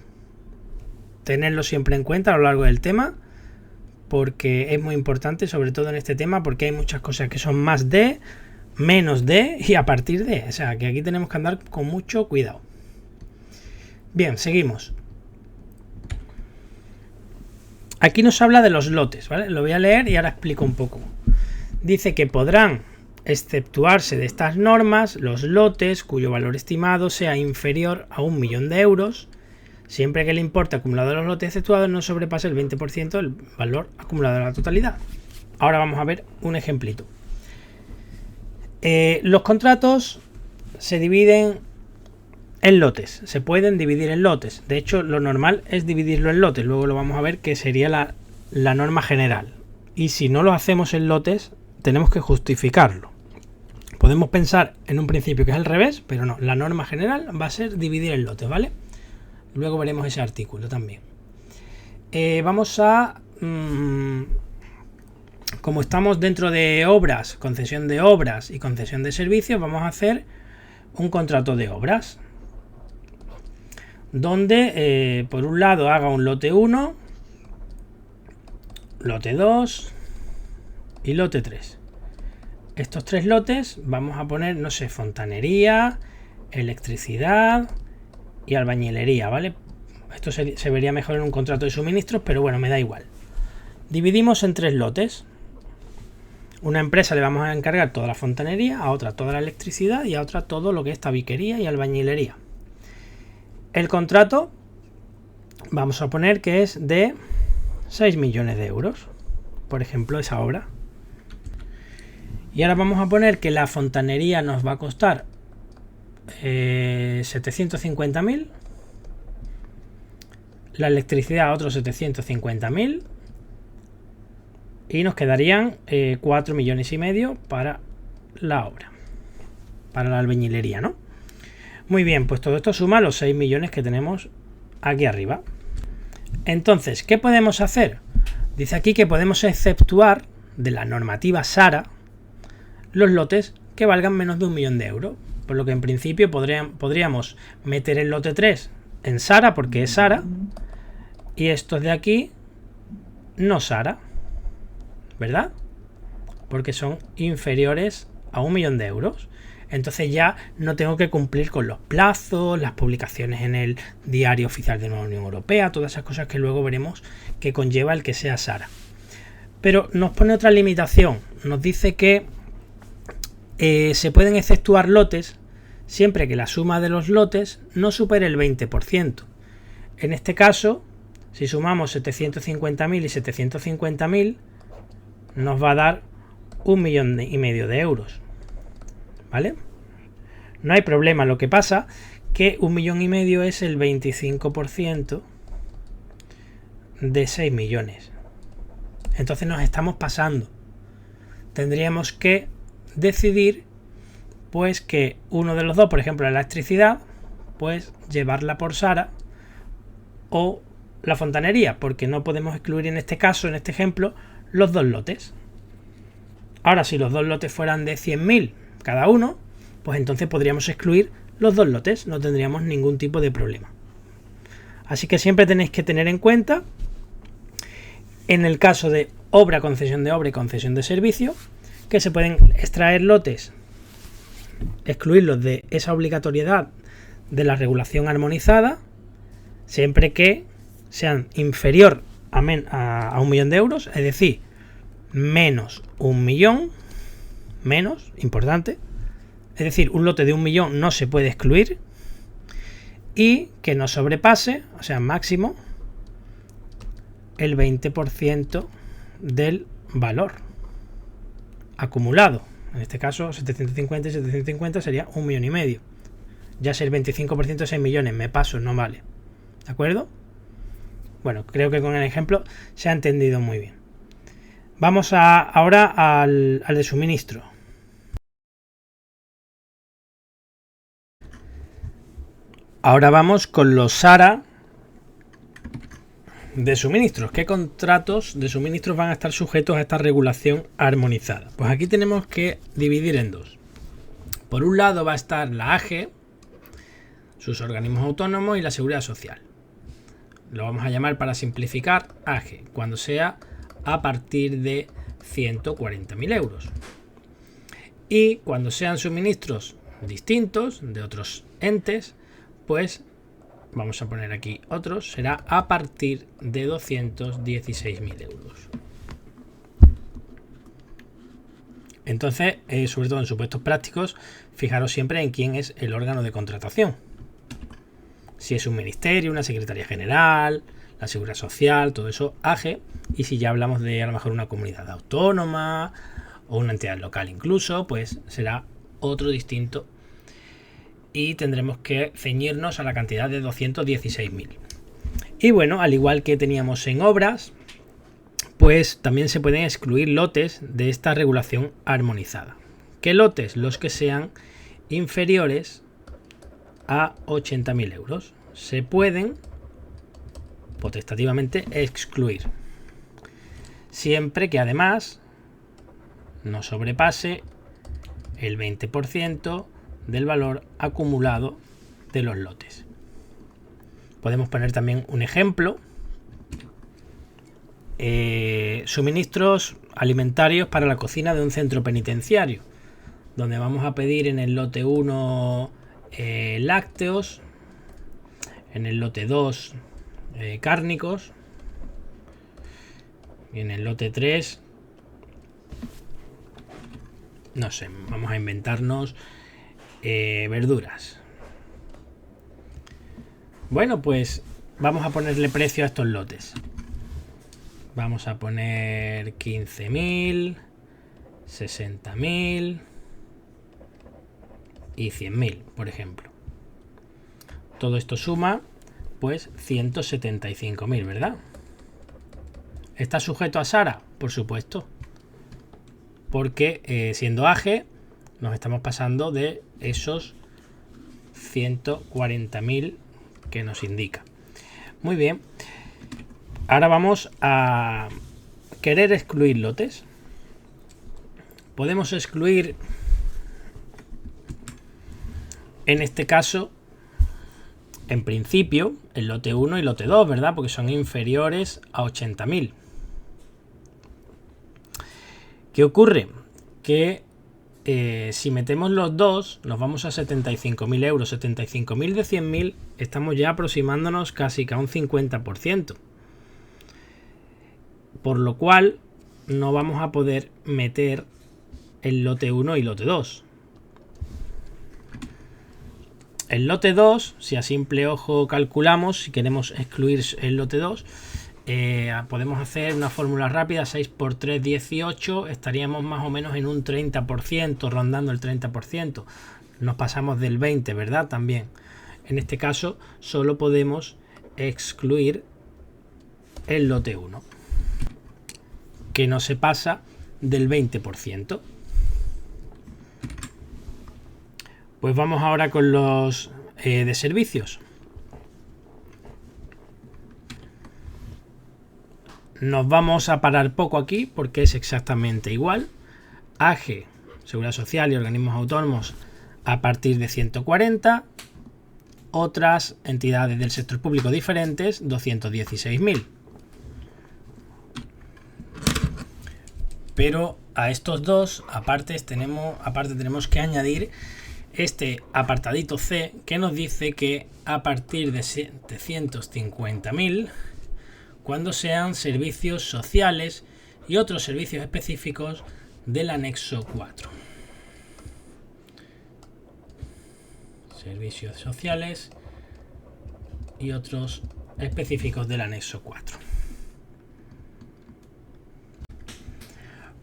Tenerlo siempre en cuenta a lo largo del tema, porque es muy importante, sobre todo en este tema, porque hay muchas cosas que son más de, menos de y a partir de. O sea que aquí tenemos que andar con mucho cuidado. Bien, seguimos. Aquí nos habla de los lotes, ¿vale? Lo voy a leer y ahora explico un poco. Dice que podrán exceptuarse de estas normas los lotes cuyo valor estimado sea inferior a 1 millón de euros, siempre que el importe acumulado de los lotes exceptuados no sobrepase el 20% del valor acumulado de la totalidad. Ahora vamos a ver un ejemplito. Los contratos se dividen en lotes, se pueden dividir en lotes. De hecho, lo normal es dividirlo en lotes. Luego lo vamos a ver, que sería la norma general. Y si no lo hacemos en lotes, tenemos que justificarlo. Podemos pensar en un principio que es al revés, pero no. La norma general va a ser dividir en lotes, ¿vale? Luego veremos ese artículo también. Vamos a... como estamos dentro de obras, concesión de obras y concesión de servicios, vamos a hacer un contrato de obras, donde por un lado haga un lote 1, lote 2 y lote 3. Estos 3 lotes vamos a poner, no sé, fontanería, electricidad y albañilería, ¿vale? Esto se vería mejor en un contrato de suministros, pero bueno, me da igual. Dividimos en 3 lotes. Una empresa le vamos a encargar toda la fontanería, a otra toda la electricidad y a otra todo lo que es tabiquería y albañilería. El contrato vamos a poner que es de 6 millones de euros. Por ejemplo, esa obra. Y ahora vamos a poner que la fontanería nos va a costar 750.000. La electricidad otros 750.000. Y nos quedarían 4,5 millones para la obra. Para la albañilería, ¿no? Muy bien, pues todo esto suma los 6 millones que tenemos aquí arriba. Entonces, ¿qué podemos hacer? Dice aquí que podemos exceptuar de la normativa SARA los lotes que valgan menos de 1 millón de euros. Por lo que en principio podríamos meter el lote 3 en SARA porque es SARA. Y estos de aquí no SARA, ¿verdad? Porque son inferiores a 1 millón de euros. Entonces ya no tengo que cumplir con los plazos, las publicaciones en el Diario Oficial de la Unión Europea, todas esas cosas que luego veremos que conlleva el que sea SARA. Pero nos pone otra limitación. Nos dice que se pueden exceptuar lotes siempre que la suma de los lotes no supere el 20%. En este caso, si sumamos 750.000 y 750.000, nos va a dar 1,5 millones de euros. ¿Vale? No hay problema. Lo que pasa que 1,5 millones es el 25% de 6 millones. Entonces nos estamos pasando. Tendríamos que decidir pues que uno de los dos, por ejemplo la electricidad, pues llevarla por SARA o la fontanería, porque no podemos excluir en este caso, en este ejemplo, los dos lotes. Ahora, si los dos lotes fueran de 100.000 cada uno, pues entonces podríamos excluir los dos lotes, no tendríamos ningún tipo de problema. Así que siempre tenéis que tener en cuenta, en el caso de obra, concesión de obra y concesión de servicio, que se pueden extraer lotes, excluirlos de esa obligatoriedad de la regulación armonizada, siempre que sean inferior a 1 millón de euros, es decir, menos 1 millón, menos, importante, es decir, un lote de 1 millón no se puede excluir, y que no sobrepase, o sea, máximo, el 20% del valor acumulado. En este caso, 750 y 750 sería 1,5 millones. Ya si el 25% de 6 millones me paso, no vale. ¿De acuerdo? Bueno, creo que con el ejemplo se ha entendido muy bien. Vamos ahora al de suministro. Ahora vamos con los SARA de suministros. ¿Qué contratos de suministros van a estar sujetos a esta regulación armonizada? Pues aquí tenemos que dividir en dos. Por un lado va a estar la AGE, sus organismos autónomos y la Seguridad Social. Lo vamos a llamar, para simplificar, AGE, cuando sea a partir de 140.000 euros. Y cuando sean suministros distintos de otros entes, pues vamos a poner aquí otros, será a partir de 216.000 euros. Entonces, sobre todo en supuestos prácticos, fijaros siempre en quién es el órgano de contratación. Si es un ministerio, una secretaría general, la Seguridad Social, todo eso, AGE. Y si ya hablamos de a lo mejor una comunidad autónoma o una entidad local incluso, pues será otro distinto. Y tendremos que ceñirnos a la cantidad de 216.000. Y bueno, al igual que teníamos en obras, pues también se pueden excluir lotes de esta regulación armonizada. ¿Qué lotes? Los que sean inferiores a 80.000 euros. Se pueden potestativamente excluir, siempre que además no sobrepase el 20% del valor acumulado de los lotes. Podemos poner también un ejemplo. Suministros alimentarios para la cocina de un centro penitenciario, donde vamos a pedir en el lote 1 lácteos, en el lote 2 cárnicos y en el lote 3 no sé, vamos a inventarnos verduras. Bueno, pues vamos a ponerle precio a estos lotes. Vamos a poner 15.000, 60.000 y 100.000, por ejemplo. Todo esto suma pues 175.000, ¿verdad? ¿Está sujeto a SARA? Por supuesto, porque siendo AGE nos estamos pasando de esos 140.000 que nos indica. Muy bien, ahora vamos a querer excluir lotes. Podemos excluir, en este caso, en principio, el lote 1 y lote 2, ¿verdad? Porque son inferiores a 80.000. ¿Qué ocurre? Que si metemos los dos, nos vamos a 75.000 euros. 75.000 de 100.000, estamos ya aproximándonos casi que a un 50%. Por lo cual, no vamos a poder meter el lote 1 y lote 2. El lote 2, si a simple ojo calculamos, si queremos excluir el lote 2, podemos hacer una fórmula rápida, 6 por 3, 18, estaríamos más o menos en un 30%, rondando el 30%. Nos pasamos del 20%, ¿verdad? También. En este caso, solo podemos excluir el lote 1, que no se pasa del 20%. Pues vamos ahora con los de servicios. Nos vamos a parar poco aquí porque es exactamente igual. AGE, Seguridad Social y organismos autónomos a partir de 140. Otras entidades del sector público diferentes, 216.000. Pero a estos dos, aparte tenemos que añadir este apartadito C, que nos dice que a partir de 750.000, cuando sean servicios sociales y otros servicios específicos del anexo 4. Servicios sociales y otros específicos del anexo 4.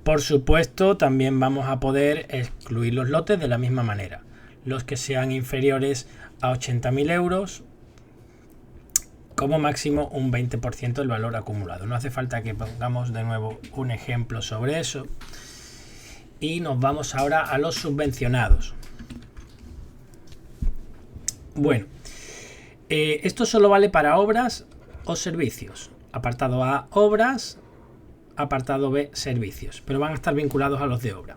Por supuesto, también vamos a poder excluir los lotes de la misma manera. Los que sean inferiores a 80.000 euros, como máximo un 20% del valor acumulado. No hace falta que pongamos de nuevo un ejemplo sobre eso. Y nos vamos ahora a los subvencionados. Bueno, esto solo vale para obras o servicios. Apartado A, obras. Apartado B, servicios. Pero van a estar vinculados a los de obra.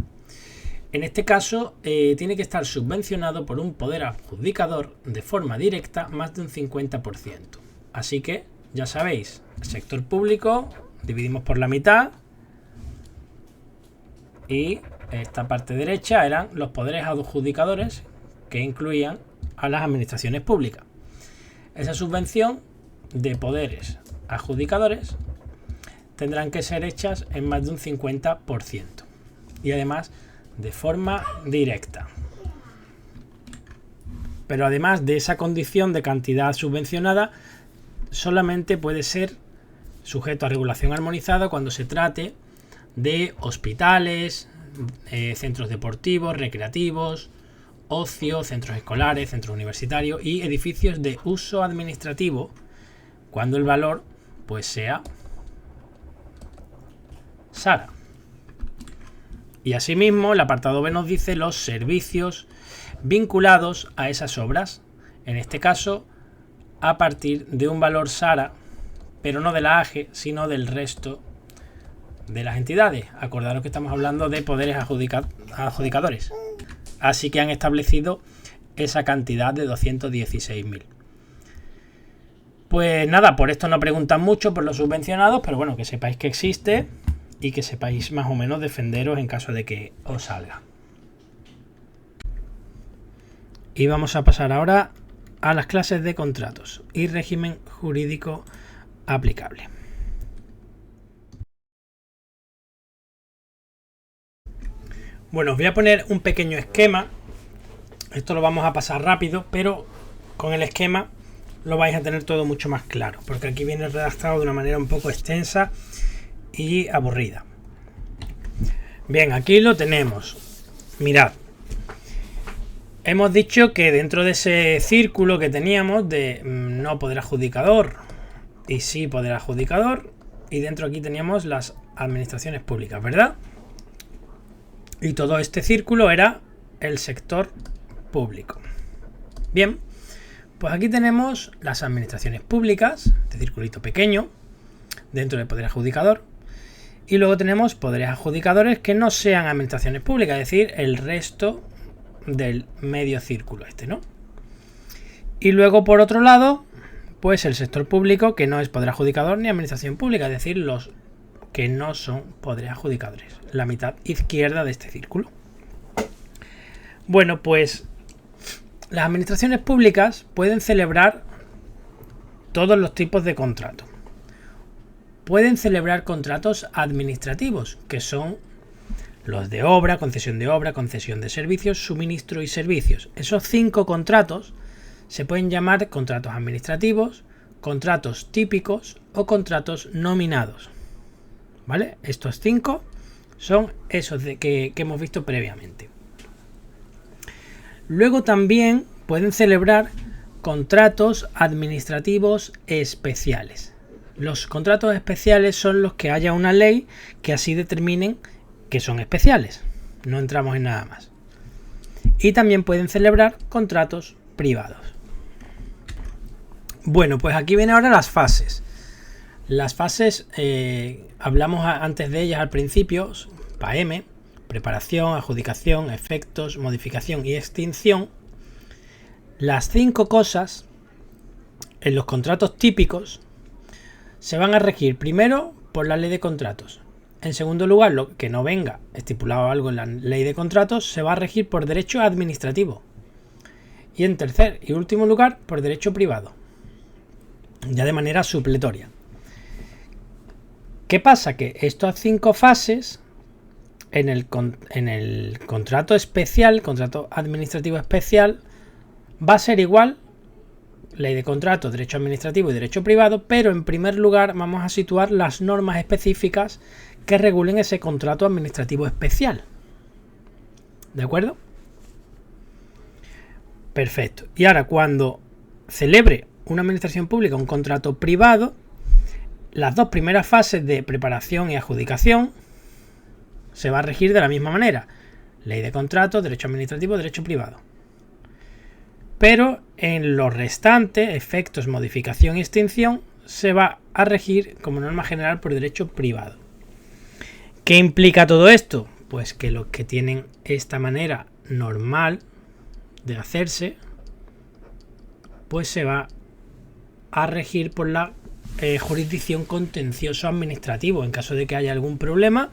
En este caso, tiene que estar subvencionado por un poder adjudicador de forma directa más de un 50%. Así que, ya sabéis, el sector público dividimos por la mitad y esta parte derecha eran los poderes adjudicadores que incluían a las administraciones públicas. Esa subvención de poderes adjudicadores tendrán que ser hechas en más de un 50% y además de forma directa. Pero además de esa condición de cantidad subvencionada, solamente puede ser sujeto a regulación armonizada cuando se trate de hospitales, centros deportivos, recreativos, ocio, centros escolares, centros universitarios y edificios de uso administrativo, cuando el valor pues sea SARA. Y asimismo, el apartado B nos dice los servicios vinculados a esas obras, en este caso a partir de un valor SARA, pero no de la AGE, sino del resto de las entidades. Acordaros que estamos hablando de poderes adjudicadores. Así que han establecido esa cantidad de 216.000. Pues nada, por esto no preguntan mucho por los subvencionados, pero bueno, que sepáis que existe y que sepáis más o menos defenderos en caso de que os salga. Y vamos a pasar ahora a las clases de contratos y régimen jurídico aplicable. Bueno, os voy a poner un pequeño esquema. Esto lo vamos a pasar rápido, pero con el esquema lo vais a tener todo mucho más claro, porque aquí viene redactado de una manera un poco extensa y aburrida. Bien, aquí lo tenemos. Mirad. Hemos dicho que dentro de ese círculo que teníamos de no poder adjudicador y sí poder adjudicador, y dentro aquí teníamos las administraciones públicas, ¿verdad? Y todo este círculo era el sector público. Bien, pues aquí tenemos las administraciones públicas, este circulito pequeño, dentro del poder adjudicador. Y luego tenemos poderes adjudicadores que no sean administraciones públicas, es decir, el resto del medio círculo este, ¿no? Y luego, por otro lado, pues el sector público que no es poder adjudicador ni administración pública, es decir, los que no son poderes adjudicadores, la mitad izquierda de este círculo. Bueno, pues las administraciones públicas pueden celebrar todos los tipos de contratos. Pueden celebrar contratos administrativos, que son los de obra, concesión de servicios, suministro y servicios. Esos 5 contratos se pueden llamar contratos administrativos, contratos típicos o contratos nominados. ¿Vale? Estos 5 son esos que hemos visto previamente. Luego también pueden celebrar contratos administrativos especiales. Los contratos especiales son los que haya una ley que así determinen que son especiales. No entramos en nada más. Y también pueden celebrar contratos privados. Bueno, pues aquí vienen ahora las fases. Las fases, hablamos antes de ellas al principio, PAEM, preparación, adjudicación, efectos, modificación y extinción. Las 5 cosas en los contratos típicos se van a regir primero por la ley de contratos. En segundo lugar, lo que no venga estipulado algo en la ley de contratos se va a regir por derecho administrativo. Y en tercer y último lugar, por derecho privado. Ya de manera supletoria. ¿Qué pasa? Que estas 5 fases en el contrato especial, contrato administrativo especial, va a ser igual. Ley de contratos, derecho administrativo y derecho privado, pero en primer lugar vamos a situar las normas específicas que regulen ese contrato administrativo especial. ¿De acuerdo? Perfecto. Y ahora, cuando celebre una administración pública un contrato privado, las 2 primeras fases de preparación y adjudicación se va a regir de la misma manera. Ley de contratos, derecho administrativo, derecho privado. Pero en los restantes, efectos, modificación y extinción, se va a regir como norma general por derecho privado. ¿Qué implica todo esto? Pues que los que tienen esta manera normal de hacerse, pues se va a regir por la jurisdicción contencioso administrativo. En caso de que haya algún problema,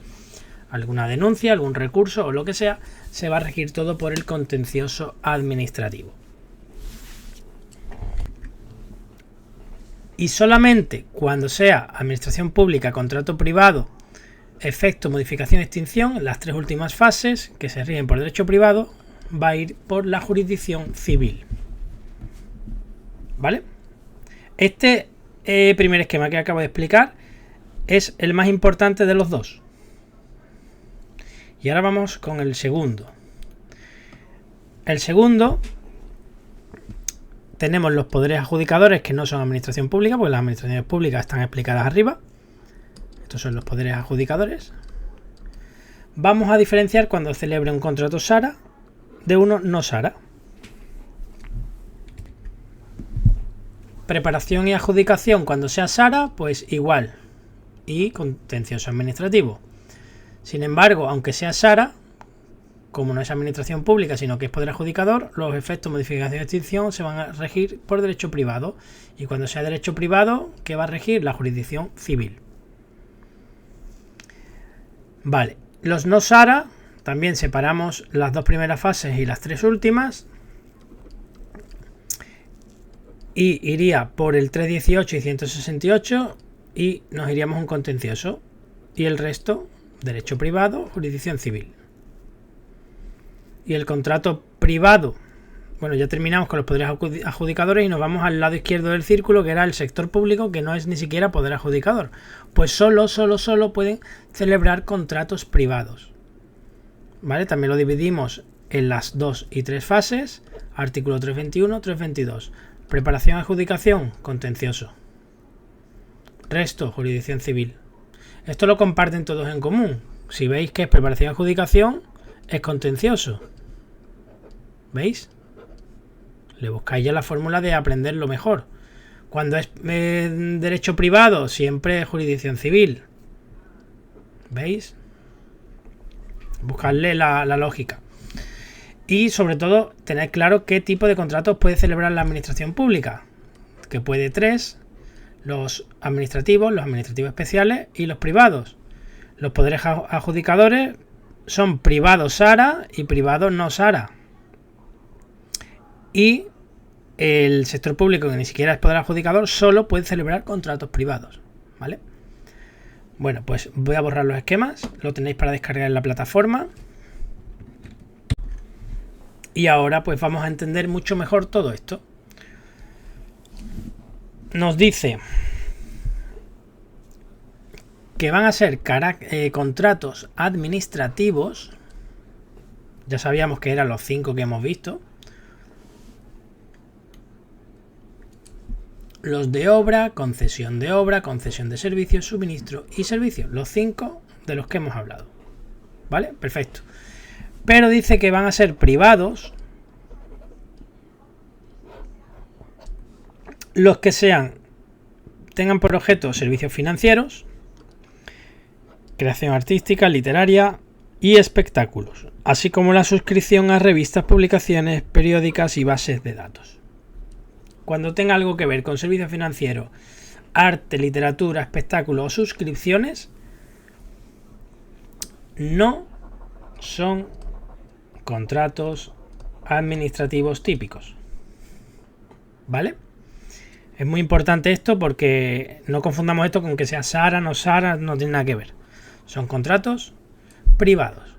alguna denuncia, algún recurso o lo que sea, se va a regir todo por el contencioso administrativo. Y solamente cuando sea administración pública, contrato privado, efecto, modificación, extinción, las 3 últimas fases que se rigen por derecho privado, va a ir por la jurisdicción civil. ¿Vale? Este primer esquema que acabo de explicar es el más importante de los 2. Y ahora vamos con el segundo. El segundo, tenemos los poderes adjudicadores que no son administración pública, porque las administraciones públicas están explicadas arriba. Estos son los poderes adjudicadores. Vamos a diferenciar cuando celebre un contrato SARA de uno no SARA. Preparación y adjudicación cuando sea SARA, pues igual. Y contencioso administrativo. Sin embargo, aunque sea SARA, como no es administración pública, sino que es poder adjudicador, los efectos, modificación y extinción se van a regir por derecho privado. Y cuando sea derecho privado, ¿qué va a regir? La jurisdicción civil. Vale, los no SARA, también separamos las 2 primeras fases y las 3 últimas. Y iría por el 318 y 168 y nos iríamos a un contencioso. Y el resto, derecho privado, jurisdicción civil. Y el contrato privado, bueno, ya terminamos con los poderes adjudicadores y nos vamos al lado izquierdo del círculo, que era el sector público, que no es ni siquiera poder adjudicador. Pues solo pueden celebrar contratos privados. ¿vale? También lo dividimos en las 2 y 3 fases. Artículo 321, 322. Preparación, adjudicación, contencioso. Resto, jurisdicción civil. Esto lo comparten todos en común. Si veis que es preparación, adjudicación, es contencioso. ¿Veis? Le buscáis ya la fórmula de aprenderlo mejor. Cuando es derecho privado, siempre es jurisdicción civil. ¿Veis? Buscarle la lógica. Y sobre todo, tener claro qué tipo de contratos puede celebrar la administración pública. Que puede 3, los administrativos especiales y los privados. Los poderes adjudicadores son privados SARA y privados no SARA. Y el sector público, que ni siquiera es poder adjudicador, solo puede celebrar contratos privados, ¿vale? Bueno, pues voy a borrar los esquemas, lo tenéis para descargar en la plataforma. Y ahora pues vamos a entender mucho mejor todo esto. Nos dice que van a ser contratos administrativos. Ya sabíamos que eran los 5 que hemos visto. Los de obra, concesión de servicios, suministro y servicios. Los 5 de los que hemos hablado. ¿Vale? Perfecto. Pero dice que van a ser privados los que tengan por objeto servicios financieros, creación artística, literaria y espectáculos, así como la suscripción a revistas, publicaciones periódicas y bases de datos. Cuando tenga algo que ver con servicios financieros, arte, literatura, espectáculos o suscripciones, no son contratos administrativos típicos. ¿Vale? Es muy importante esto porque no confundamos esto con que sea SARA, no tiene nada que ver. Son contratos privados.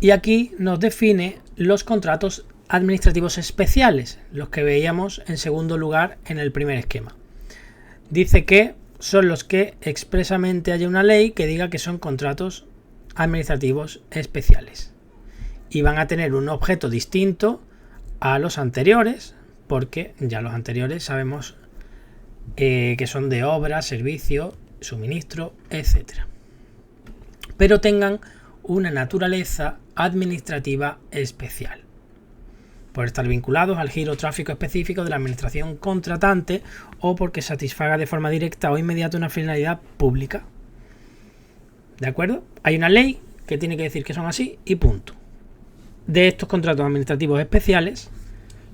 Y aquí nos define los contratos administrativos especiales, los que veíamos en segundo lugar en el primer esquema. Dice que son los que expresamente haya una ley que diga que son contratos administrativos especiales y van a tener un objeto distinto a los anteriores, porque ya los anteriores sabemos que son de obra, servicio, suministro, etcétera, pero tengan una naturaleza administrativa especial por estar vinculados al giro tráfico específico de la administración contratante o porque satisfaga de forma directa o inmediata una finalidad pública. ¿De acuerdo? Hay una ley que tiene que decir que son así y punto. De estos contratos administrativos especiales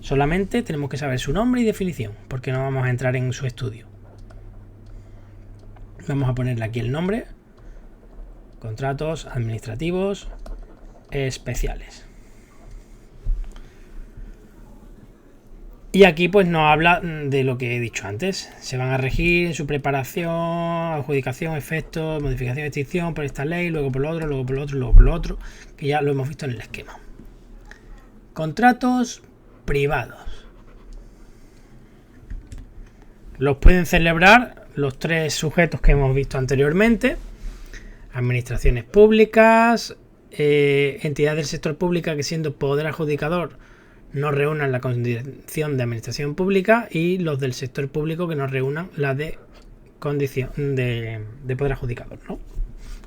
solamente tenemos que saber su nombre y definición, porque no vamos a entrar en su estudio. Vamos a ponerle aquí el nombre: contratos administrativos especiales. Y aquí pues nos habla de lo que he dicho antes. Se van a regir en su preparación, adjudicación, efectos, modificación, extinción por esta ley, luego por lo otro, luego por lo otro, luego por lo otro, que ya lo hemos visto en el esquema. Contratos privados. Los pueden celebrar los 3 sujetos que hemos visto anteriormente: administraciones públicas, entidades del sector público que siendo poder adjudicador no reúnan la condición de administración pública, y los del sector público que no reúnan la de condición de poder adjudicador, ¿no?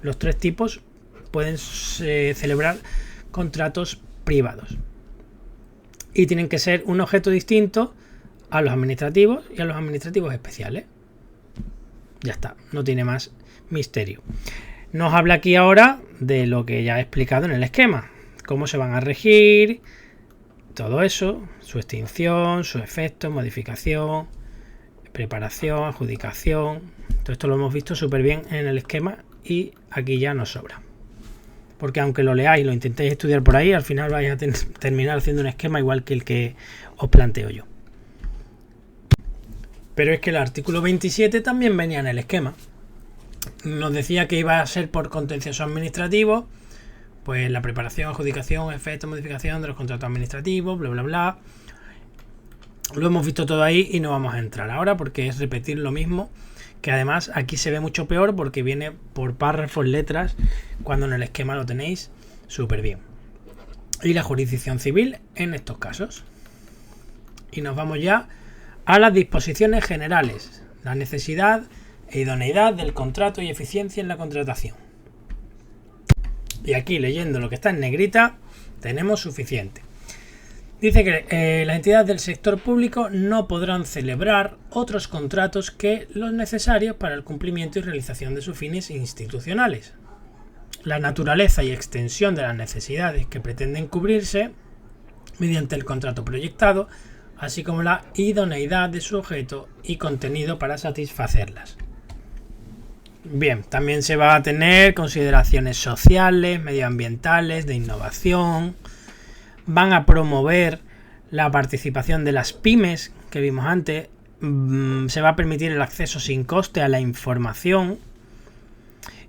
Los 3 tipos pueden celebrar contratos privados y tienen que ser un objeto distinto a los administrativos y a los administrativos especiales. Ya está, no tiene más misterio. Nos habla aquí ahora de lo que ya he explicado en el esquema: cómo se van a regir, todo eso, su extinción, su efecto, modificación, preparación, adjudicación. Todo esto lo hemos visto súper bien en el esquema y aquí ya nos sobra. Porque aunque lo leáis y lo intentéis estudiar por ahí, al final vais a terminar haciendo un esquema igual que el que os planteo yo. Pero es que el artículo 27 también venía en el esquema. Nos decía que iba a ser por contencioso administrativo, pues la preparación, adjudicación, efecto, modificación de los contratos administrativos, bla, bla, bla. Lo hemos visto todo ahí y no vamos a entrar ahora porque es repetir lo mismo que además aquí se ve mucho peor porque viene por párrafos, letras, cuando en el esquema lo tenéis súper bien. Y la jurisdicción civil en estos casos. Y nos vamos ya a las disposiciones generales, la necesidad e idoneidad del contrato y eficiencia en la contratación. Y aquí, leyendo lo que está en negrita, tenemos suficiente. Dice que las entidades del sector público no podrán celebrar otros contratos que los necesarios para el cumplimiento y realización de sus fines institucionales. La naturaleza y extensión de las necesidades que pretenden cubrirse mediante el contrato proyectado, así como la idoneidad de su objeto y contenido para satisfacerlas. Bien, también se va a tener consideraciones sociales, medioambientales, de innovación. Van a promover la participación de las pymes, que vimos antes. Se va a permitir el acceso sin coste a la información.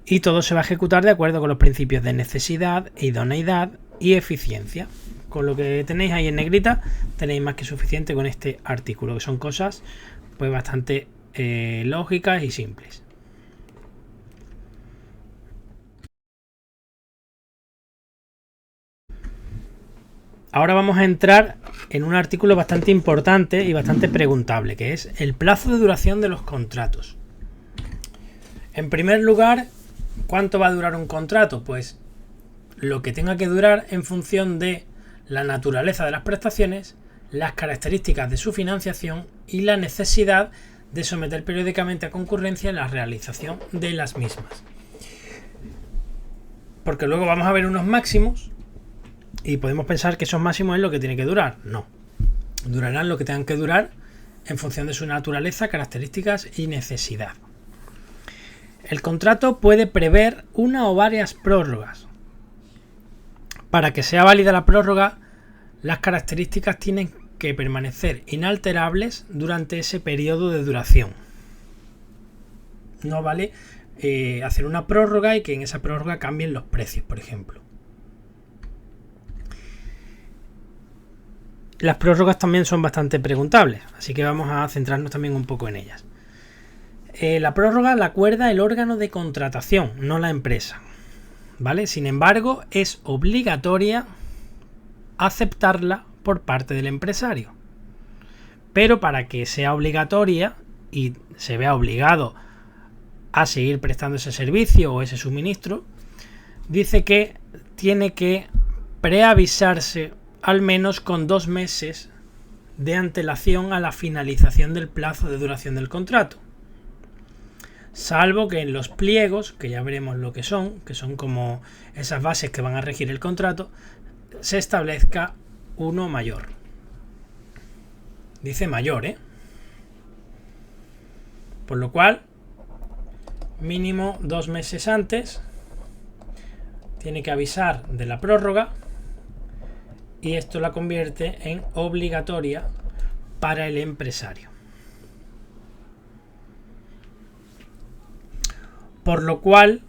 Y todo se va a ejecutar de acuerdo con los principios de necesidad, idoneidad y eficiencia. Con lo que tenéis ahí en negrita, tenéis más que suficiente con este artículo, que son cosas pues bastante lógicas y simples. Ahora vamos a entrar en un artículo bastante importante y bastante preguntable, que es el plazo de duración de los contratos. En primer lugar, ¿cuánto va a durar un contrato? Pues lo que tenga que durar en función de la naturaleza de las prestaciones, las características de su financiación y la necesidad de someter periódicamente a concurrencia la realización de las mismas. Porque luego vamos a ver unos máximos y podemos pensar que esos máximos es lo que tiene que durar. No. Durarán lo que tengan que durar en función de su naturaleza, características y necesidad. El contrato puede prever una o varias prórrogas. Para que sea válida la prórroga, las características tienen que permanecer inalterables durante ese periodo de duración. No vale hacer una prórroga y que en esa prórroga cambien los precios, por ejemplo. Las prórrogas también son bastante preguntables, así que vamos a centrarnos también un poco en ellas. La prórroga la acuerda el órgano de contratación, no la empresa, ¿vale? Sin embargo, es obligatoria aceptarla por parte del empresario. Pero para que sea obligatoria y se vea obligado a seguir prestando ese servicio o ese suministro, dice que tiene que preavisarse al menos con 2 meses de antelación a la finalización del plazo de duración del contrato. Salvo que en los pliegos, que ya veremos lo que son como esas bases que van a regir el contrato, se establezca uno mayor. Dice mayor, Por lo cual, mínimo 2 meses antes, tiene que avisar de la prórroga. Y esto la convierte en obligatoria para el empresario. Por lo cual,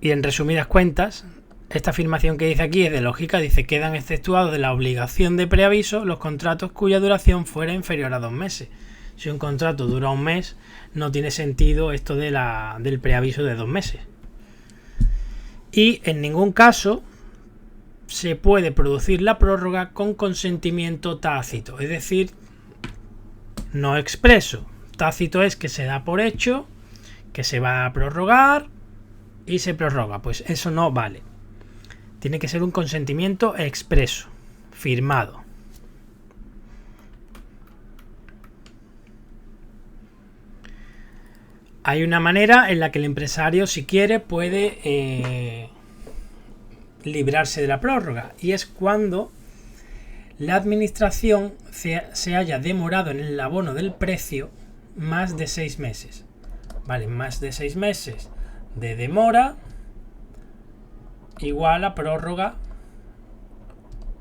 y en resumidas cuentas, esta afirmación que dice aquí es de lógica. Dice: quedan exceptuados de la obligación de preaviso los contratos cuya duración fuera inferior a 2 meses. Si un contrato dura 1 mes, no tiene sentido esto del preaviso de 2 meses. Y en ningún caso se puede producir la prórroga con consentimiento tácito, es decir, no expreso. Tácito es que se da por hecho que se va a prorrogar y se prorroga. Pues eso no vale. Tiene que ser un consentimiento expreso, firmado. Hay una manera en la que el empresario, si quiere, puede librarse de la prórroga, y es cuando la administración se haya demorado en el abono del precio más de 6 meses. Vale, más de 6 meses de demora igual a prórroga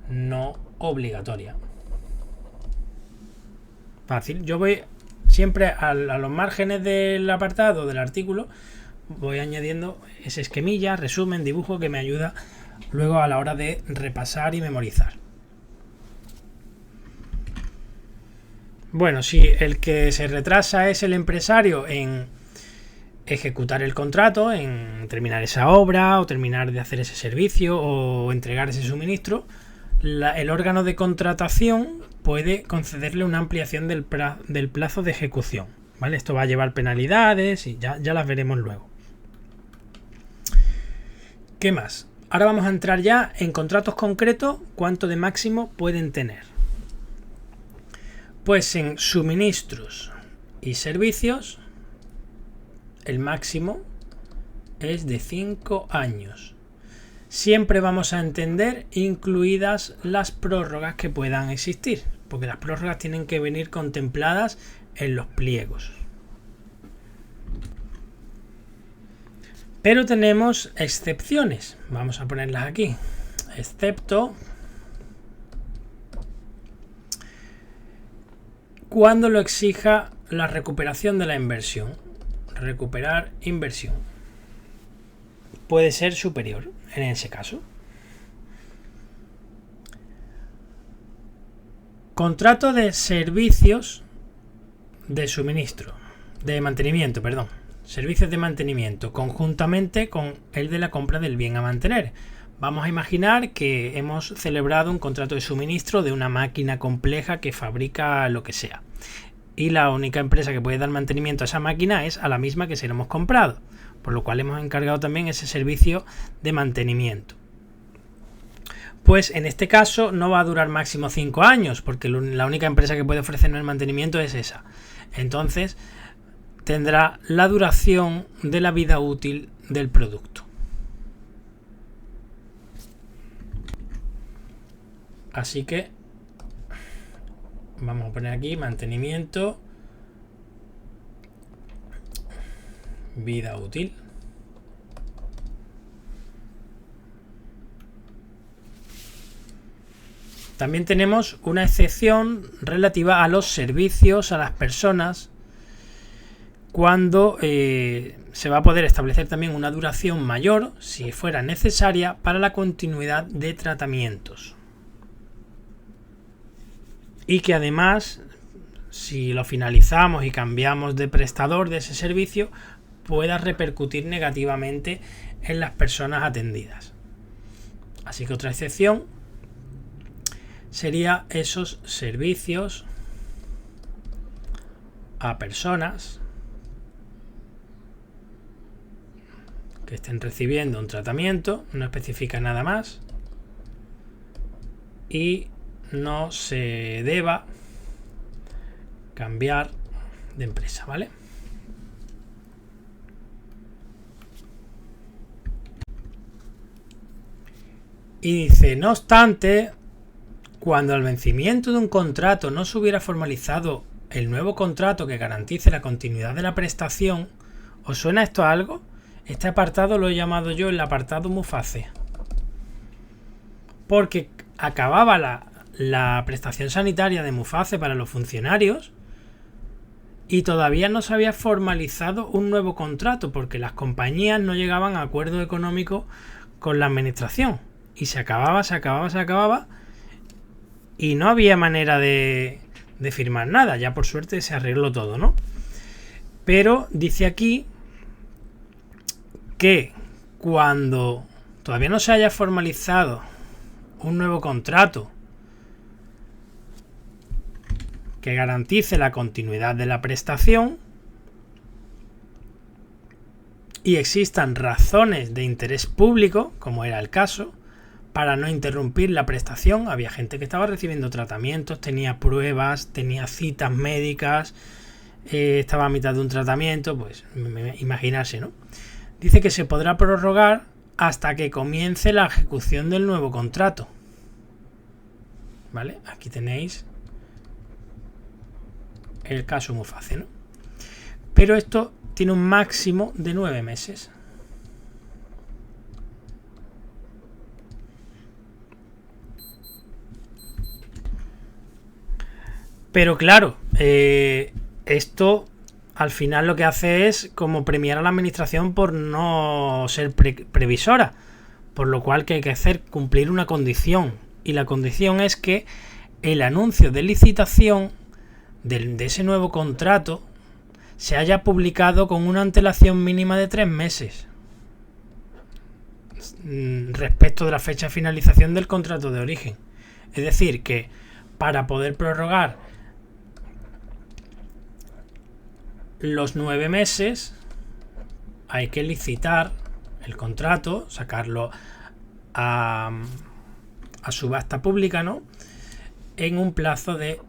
no obligatoria. Fácil. Yo voy siempre a los márgenes del apartado del artículo, voy añadiendo ese esquemilla, resumen, dibujo, que me ayuda luego a la hora de repasar y memorizar. Bueno, si el que se retrasa es el empresario en ejecutar el contrato, en terminar esa obra o terminar de hacer ese servicio o entregar ese suministro, el órgano de contratación puede concederle una ampliación del plazo de ejecución, ¿vale? Esto va a llevar penalidades y ya las veremos luego. ¿Qué más? Ahora vamos a entrar ya en contratos concretos, cuánto de máximo pueden tener. Pues en suministros y servicios el máximo es de 5 años. Siempre vamos a entender incluidas las prórrogas que puedan existir, porque las prórrogas tienen que venir contempladas en los pliegos. Pero tenemos excepciones, vamos a ponerlas aquí, excepto cuando lo exija la recuperación de la inversión. Recuperar inversión puede ser superior en ese caso. Contrato de servicios de suministro, de mantenimiento, perdón. Servicios de mantenimiento conjuntamente con el de la compra del bien a mantener. Vamos a imaginar que hemos celebrado un contrato de suministro de una máquina compleja que fabrica lo que sea. Y la única empresa que puede dar mantenimiento a esa máquina es a la misma que se la hemos comprado. Por lo cual hemos encargado también ese servicio de mantenimiento. Pues en este caso no va a durar máximo 5 años, porque la única empresa que puede ofrecernos el mantenimiento es esa. Entonces tendrá la duración de la vida útil del producto. Así que vamos a poner aquí mantenimiento, vida útil. También tenemos una excepción relativa a los servicios a las personas, cuando se va a poder establecer también una duración mayor, si fuera necesaria, para la continuidad de tratamientos. Y que además, si lo finalizamos y cambiamos de prestador de ese servicio, pueda repercutir negativamente en las personas atendidas. Así que otra excepción sería esos servicios a personas que estén recibiendo un tratamiento, no especifica nada más, y no se deba cambiar de empresa, ¿vale? Y dice, no obstante, cuando al vencimiento de un contrato no se hubiera formalizado el nuevo contrato que garantice la continuidad de la prestación, ¿os suena esto a algo? Este apartado lo he llamado yo el apartado MUFACE, porque acababa la prestación sanitaria de MUFACE para los funcionarios y todavía no se había formalizado un nuevo contrato, porque las compañías no llegaban a acuerdo económico con la administración y se acababa y no había manera de firmar nada. Ya por suerte se arregló todo, ¿no? Pero dice aquí que cuando todavía no se haya formalizado un nuevo contrato que garantice la continuidad de la prestación y existan razones de interés público, como era el caso, para no interrumpir la prestación. Había gente que estaba recibiendo tratamientos, tenía pruebas, tenía citas médicas, estaba a mitad de un tratamiento, pues imaginarse, ¿no? Dice que se podrá prorrogar hasta que comience la ejecución del nuevo contrato. ¿Vale? Aquí tenéis el caso MUFACE, ¿no? Pero esto tiene un máximo de 9 meses. Pero claro, esto al final lo que hace es como premiar a la administración por no ser previsora, por lo cual que hay que hacer cumplir una condición, y la condición es que el anuncio de licitación de ese nuevo contrato se haya publicado con una antelación mínima de 3 meses respecto de la fecha de finalización del contrato de origen. Es decir, que para poder prorrogar los 9 meses hay que licitar el contrato, sacarlo a subasta pública, ¿no?, en un plazo de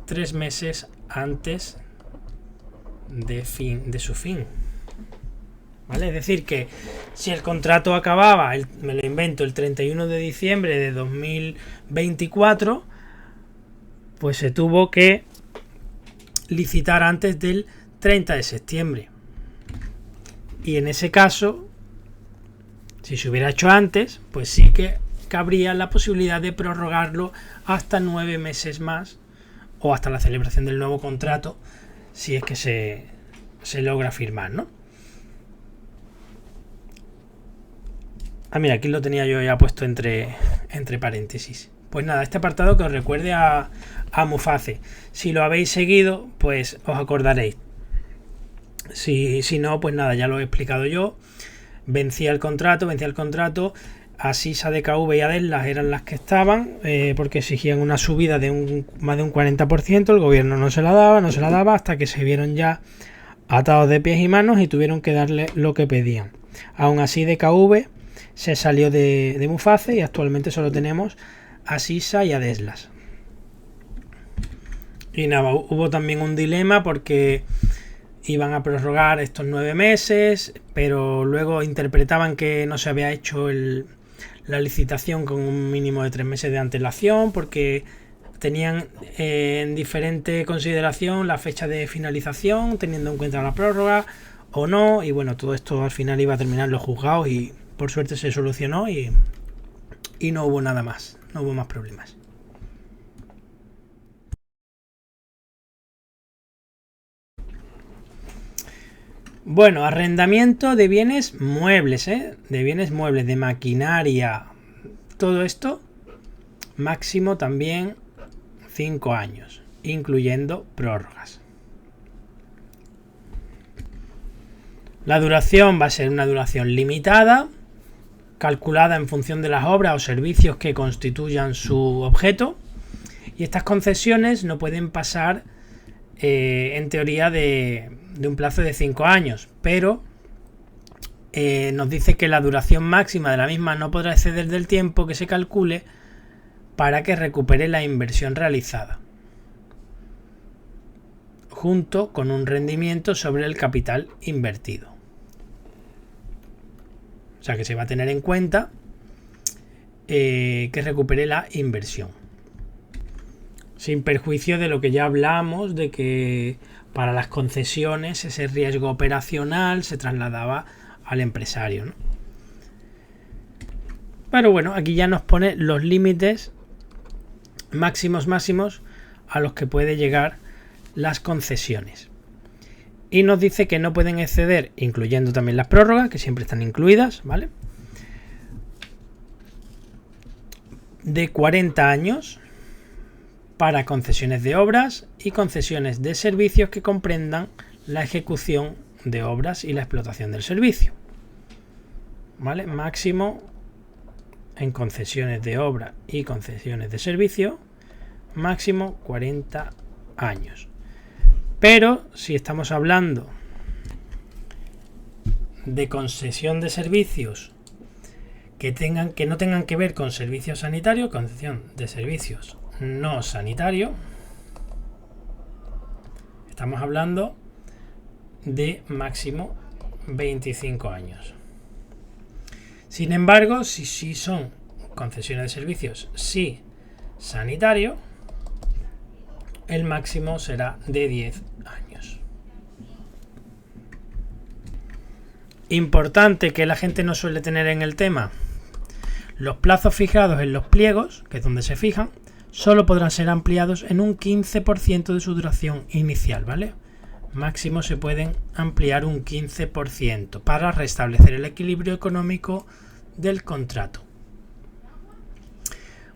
3 meses antes de su fin. ¿Vale? Es decir, que si el contrato acababa, me lo invento, el 31 de diciembre de 2024, pues se tuvo que licitar antes del 30 de septiembre. Y en ese caso, si se hubiera hecho antes, pues sí que cabría la posibilidad de prorrogarlo hasta 9 meses más o hasta la celebración del nuevo contrato, si es que se logra firmar, ¿no? Mira, aquí lo tenía yo ya puesto entre paréntesis. Pues nada, este apartado que os recuerde a Muface. Si lo habéis seguido, pues os acordaréis. Si no, pues nada, ya lo he explicado yo. Vencía el contrato. Asisa, DKV y Adeslas eran las que estaban, porque exigían una subida de más de un 40%. El gobierno no se la daba, hasta que se vieron ya atados de pies y manos y tuvieron que darle lo que pedían. Aún así, DKV se salió de Muface y actualmente solo tenemos Asisa y Adeslas. Y nada, hubo también un dilema porque iban a prorrogar estos 9 meses, pero luego interpretaban que no se había hecho la licitación con un mínimo de 3 meses de antelación, porque tenían en diferente consideración la fecha de finalización, teniendo en cuenta la prórroga o no. Y bueno, todo esto al final iba a terminar en los juzgados y por suerte se solucionó y no hubo nada más, no hubo más problemas. Bueno, arrendamiento de bienes muebles, de maquinaria, todo esto, máximo también 5 años, incluyendo prórrogas. La duración va a ser una duración limitada, calculada en función de las obras o servicios que constituyan su objeto, y estas concesiones no pueden pasar en teoría de un plazo de 5 años, pero nos dice que la duración máxima de la misma no podrá exceder del tiempo que se calcule para que recupere la inversión realizada, junto con un rendimiento sobre el capital invertido. O sea que se va a tener en cuenta que recupere la inversión, sin perjuicio de lo que ya hablamos, de que para las concesiones ese riesgo operacional se trasladaba al empresario, ¿no? Pero bueno, aquí ya nos pone los límites máximos a los que puede llegar las concesiones. Y nos dice que no pueden exceder, incluyendo también las prórrogas, que siempre están incluidas, ¿vale?, de 40 años para concesiones de obras y concesiones de servicios que comprendan la ejecución de obras y la explotación del servicio. ¿Vale? Máximo en concesiones de obra y concesiones de servicio, máximo 40 años. Pero si estamos hablando de concesión de servicios que no tengan que ver con servicios sanitarios, concesión de servicios no sanitarios, estamos hablando de máximo 25 años. Sin embargo, si son concesiones de servicios sí sanitario, el máximo será de 10 años. Importante que la gente no suele tener en el tema: los plazos fijados en los pliegos, que es donde se fijan, solo podrán ser ampliados en un 15% de su duración inicial, ¿vale? Máximo se pueden ampliar un 15% para restablecer el equilibrio económico del contrato.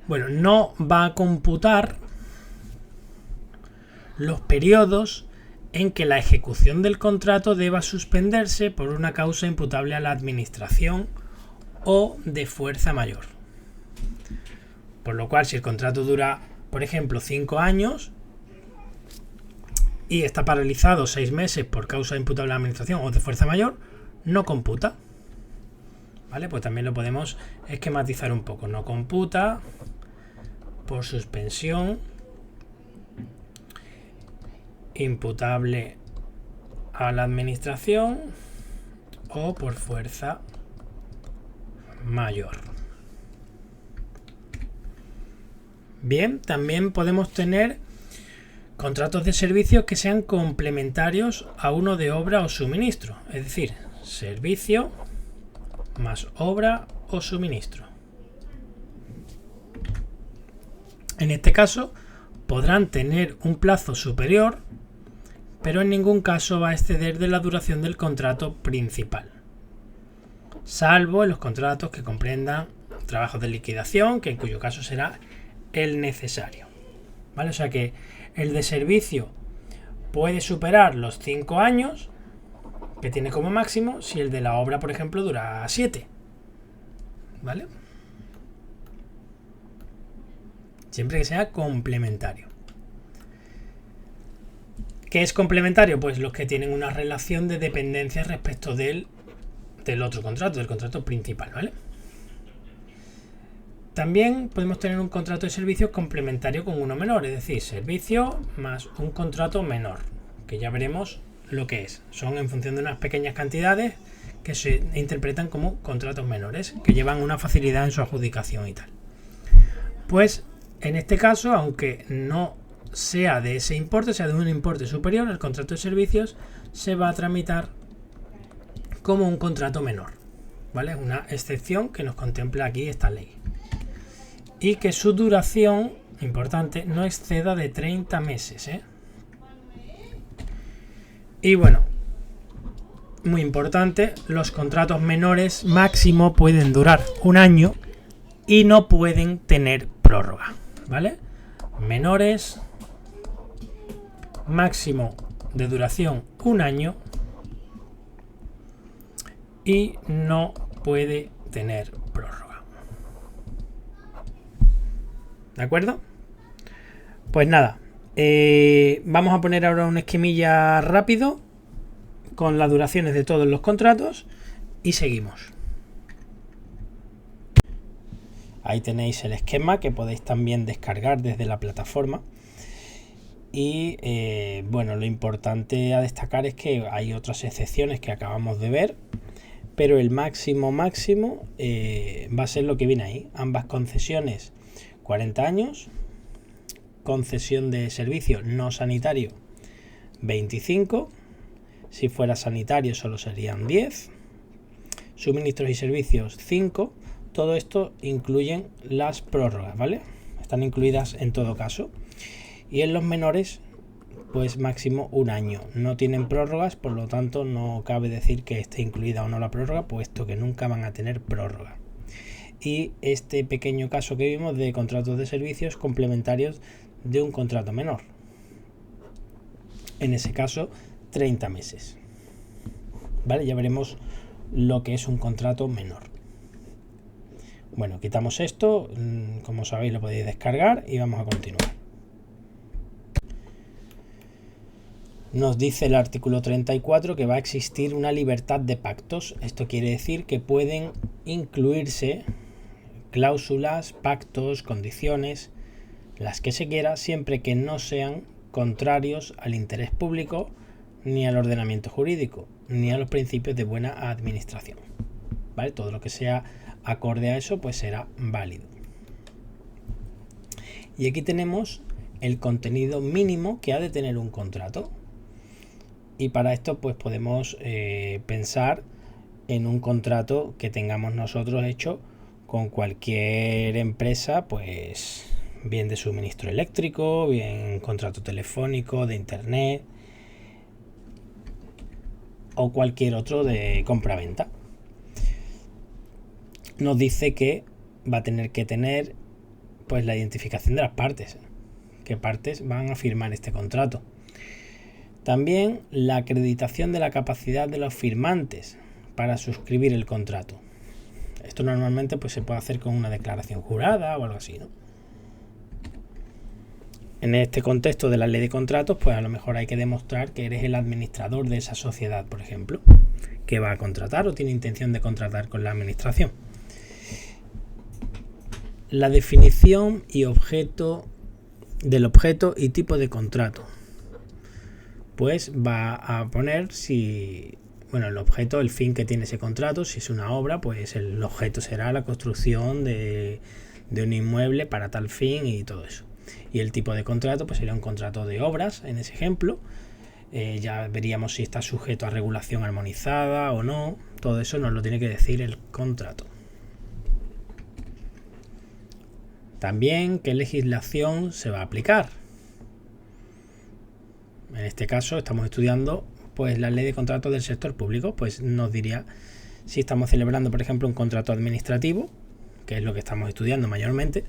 Bueno, no va a computar los periodos en que la ejecución del contrato deba suspenderse por una causa imputable a la administración o de fuerza mayor. Por lo cual, si el contrato dura, por ejemplo, 5 años y está paralizado 6 meses por causa imputable a la administración o de fuerza mayor, no computa. ¿Vale? Pues también lo podemos esquematizar un poco. No computa por suspensión imputable a la administración o por fuerza mayor. Bien, también podemos tener contratos de servicios que sean complementarios a uno de obra o suministro, es decir, servicio más obra o suministro. En este caso, podrán tener un plazo superior, pero en ningún caso va a exceder de la duración del contrato principal, salvo en los contratos que comprendan trabajos de liquidación, que en cuyo caso será el necesario. ¿Vale? O sea que el de servicio puede superar los 5 años que tiene como máximo si el de la obra, por ejemplo, dura 7. ¿Vale? Siempre que sea complementario. ¿Qué es complementario? Pues los que tienen una relación de dependencia respecto del otro contrato, del contrato principal, ¿vale? También podemos tener un contrato de servicios complementario con uno menor, es decir, servicio más un contrato menor, que ya veremos lo que es. Son en función de unas pequeñas cantidades que se interpretan como contratos menores, que llevan una facilidad en su adjudicación y tal. Pues en este caso, aunque no sea de ese importe, sea de un importe superior, el contrato de servicios se va a tramitar como un contrato menor, ¿vale? Una excepción que nos contempla aquí esta ley. Y que su duración, importante, no exceda de 30 meses, ¿eh? Y bueno, muy importante, los contratos menores máximo pueden durar 1 año y no pueden tener prórroga, ¿vale? Menores, máximo de duración 1 año y no puede tener prórroga. ¿De acuerdo? Pues nada, vamos a poner ahora un esquemilla rápido con las duraciones de todos los contratos y seguimos. Ahí tenéis el esquema que podéis también descargar desde la plataforma. Y bueno, lo importante a destacar es que hay otras excepciones que acabamos de ver, pero el máximo va a ser lo que viene ahí. Ambas concesiones 40 años, concesión de servicio no sanitario 25, si fuera sanitario solo serían 10, suministros y servicios 5, todo esto incluyen las prórrogas, ¿vale? Están incluidas en todo caso. Y en los menores, pues máximo 1 año. No tienen prórrogas, por lo tanto no cabe decir que esté incluida o no la prórroga, puesto que nunca van a tener prórroga. Y este pequeño caso que vimos de contratos de servicios complementarios de un contrato menor. En ese caso, 30 meses. ¿Vale? Ya veremos lo que es un contrato menor. Bueno, quitamos esto. Como sabéis, lo podéis descargar y vamos a continuar. Nos dice el artículo 34 que va a existir una libertad de pactos. Esto quiere decir que pueden incluirse cláusulas, pactos, condiciones, las que se quiera, siempre que no sean contrarios al interés público, ni al ordenamiento jurídico, ni a los principios de buena administración. ¿Vale? Todo lo que sea acorde a eso, pues será válido. Y aquí tenemos el contenido mínimo que ha de tener un contrato. Y para esto, pues podemos pensar en un contrato que tengamos nosotros hecho con cualquier empresa, pues bien de suministro eléctrico, bien contrato telefónico, de internet o cualquier otro de compra-venta. Nos dice que va a tener que tener pues la identificación de las partes, qué partes van a firmar este contrato. También la acreditación de la capacidad de los firmantes para suscribir el contrato. Esto normalmente pues se puede hacer con una declaración jurada o algo así, ¿no? En este contexto de la ley de contratos, pues a lo mejor hay que demostrar que eres el administrador de esa sociedad, por ejemplo, que va a contratar o tiene intención de contratar con la administración. La definición y objeto del objeto y tipo de contrato. Pues va a poner si, bueno, el objeto, el fin que tiene ese contrato. Si es una obra, pues el objeto será la construcción de un inmueble para tal fin y todo eso. Y el tipo de contrato pues sería un contrato de obras en ese ejemplo. Ya veríamos si está sujeto a regulación armonizada o no. Todo eso nos lo tiene que decir el contrato. También qué legislación se va a aplicar. En este caso estamos estudiando pues la ley de contratos del sector público, pues nos diría si estamos celebrando por ejemplo un contrato administrativo, que es lo que estamos estudiando mayormente,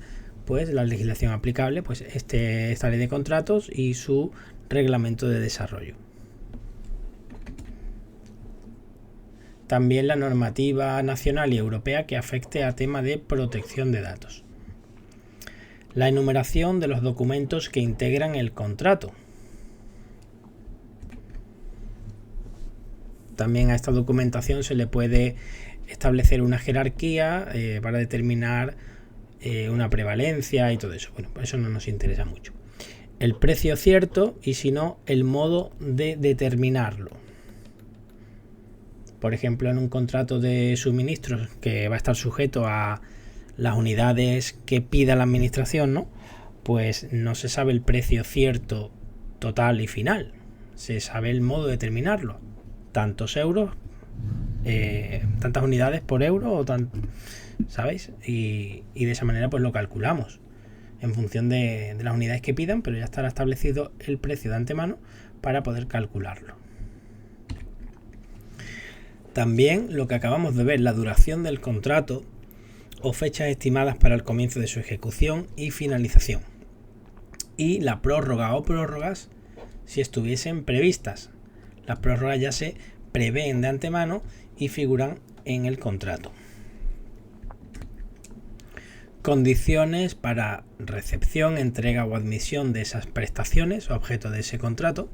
pues la legislación aplicable, pues esta ley de contratos y su reglamento de desarrollo. También la normativa nacional y europea que afecte a tema de protección de datos. La enumeración de los documentos que integran el contrato. También a esta documentación se le puede establecer una jerarquía para determinar una prevalencia y todo eso. Bueno, pues eso no nos interesa mucho. El precio cierto y si no, el modo de determinarlo. Por ejemplo, en un contrato de suministros que va a estar sujeto a las unidades que pida la administración, ¿no? Pues no se sabe el precio cierto, total y final. Se sabe el modo de determinarlo. Tantos euros, tantas unidades por euro o ¿sabéis? Y de esa manera pues lo calculamos en función de las unidades que pidan, pero ya estará establecido el precio de antemano para poder calcularlo. También lo que acabamos de ver, la duración del contrato o fechas estimadas para el comienzo de su ejecución y finalización. Y la prórroga o prórrogas si estuviesen previstas. Las prórrogas ya se prevén de antemano y figuran en el contrato. Condiciones para recepción, entrega o admisión de esas prestaciones objeto de ese contrato.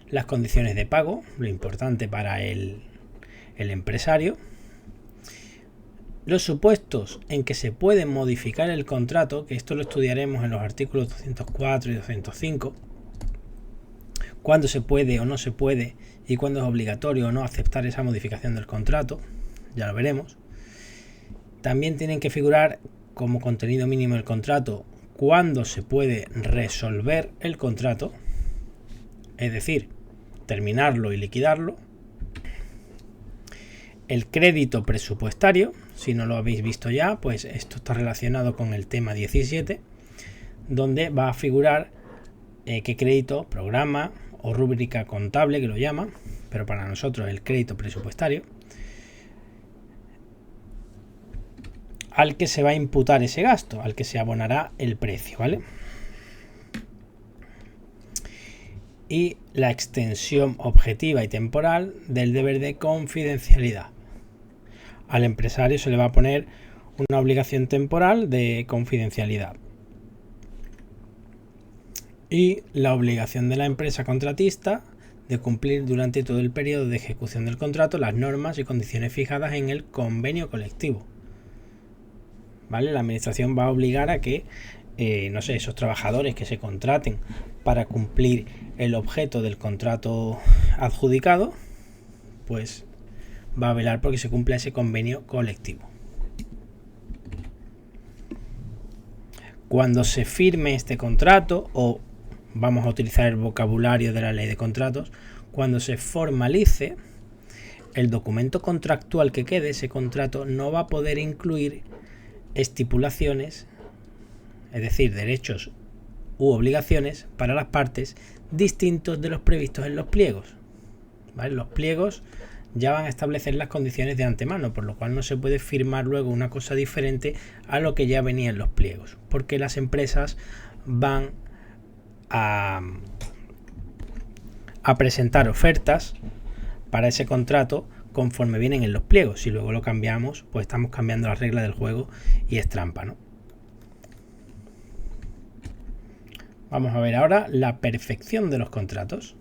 Las condiciones de pago, lo importante para el empresario. Los supuestos en que se puede modificar el contrato, que esto lo estudiaremos en los artículos 204 y 205. Cuándo se puede o no se puede y cuándo es obligatorio o no aceptar esa modificación del contrato, ya lo veremos. También tienen que figurar como contenido mínimo del contrato cuándo se puede resolver el contrato, es decir, terminarlo y liquidarlo. El crédito presupuestario, si no lo habéis visto ya, pues esto está relacionado con el tema 17, donde va a figurar qué crédito, programa o rúbrica contable que lo llama, pero para nosotros el crédito presupuestario, al que se va a imputar ese gasto, al que se abonará el precio, ¿vale? Y la extensión objetiva y temporal del deber de confidencialidad. Al empresario se le va a poner una obligación temporal de confidencialidad. Y la obligación de la empresa contratista de cumplir durante todo el periodo de ejecución del contrato las normas y condiciones fijadas en el convenio colectivo. ¿Vale? La administración va a obligar a que, no sé, esos trabajadores que se contraten para cumplir el objeto del contrato adjudicado, pues va a velar porque se cumpla ese convenio colectivo. Cuando se firme este contrato, o vamos a utilizar el vocabulario de la ley de contratos, cuando se formalice, el documento contractual que quede, ese contrato, no va a poder incluir estipulaciones, es decir, derechos u obligaciones para las partes distintos de los previstos en los pliegos. ¿Vale? Los pliegos ya van a establecer las condiciones de antemano, por lo cual no se puede firmar luego una cosa diferente a lo que ya venía en los pliegos, porque las empresas van a presentar ofertas para ese contrato conforme vienen en los pliegos. Si luego lo cambiamos, pues estamos cambiando las reglas del juego y es trampa, ¿no? Vamos a ver ahora la perfección de los contratos.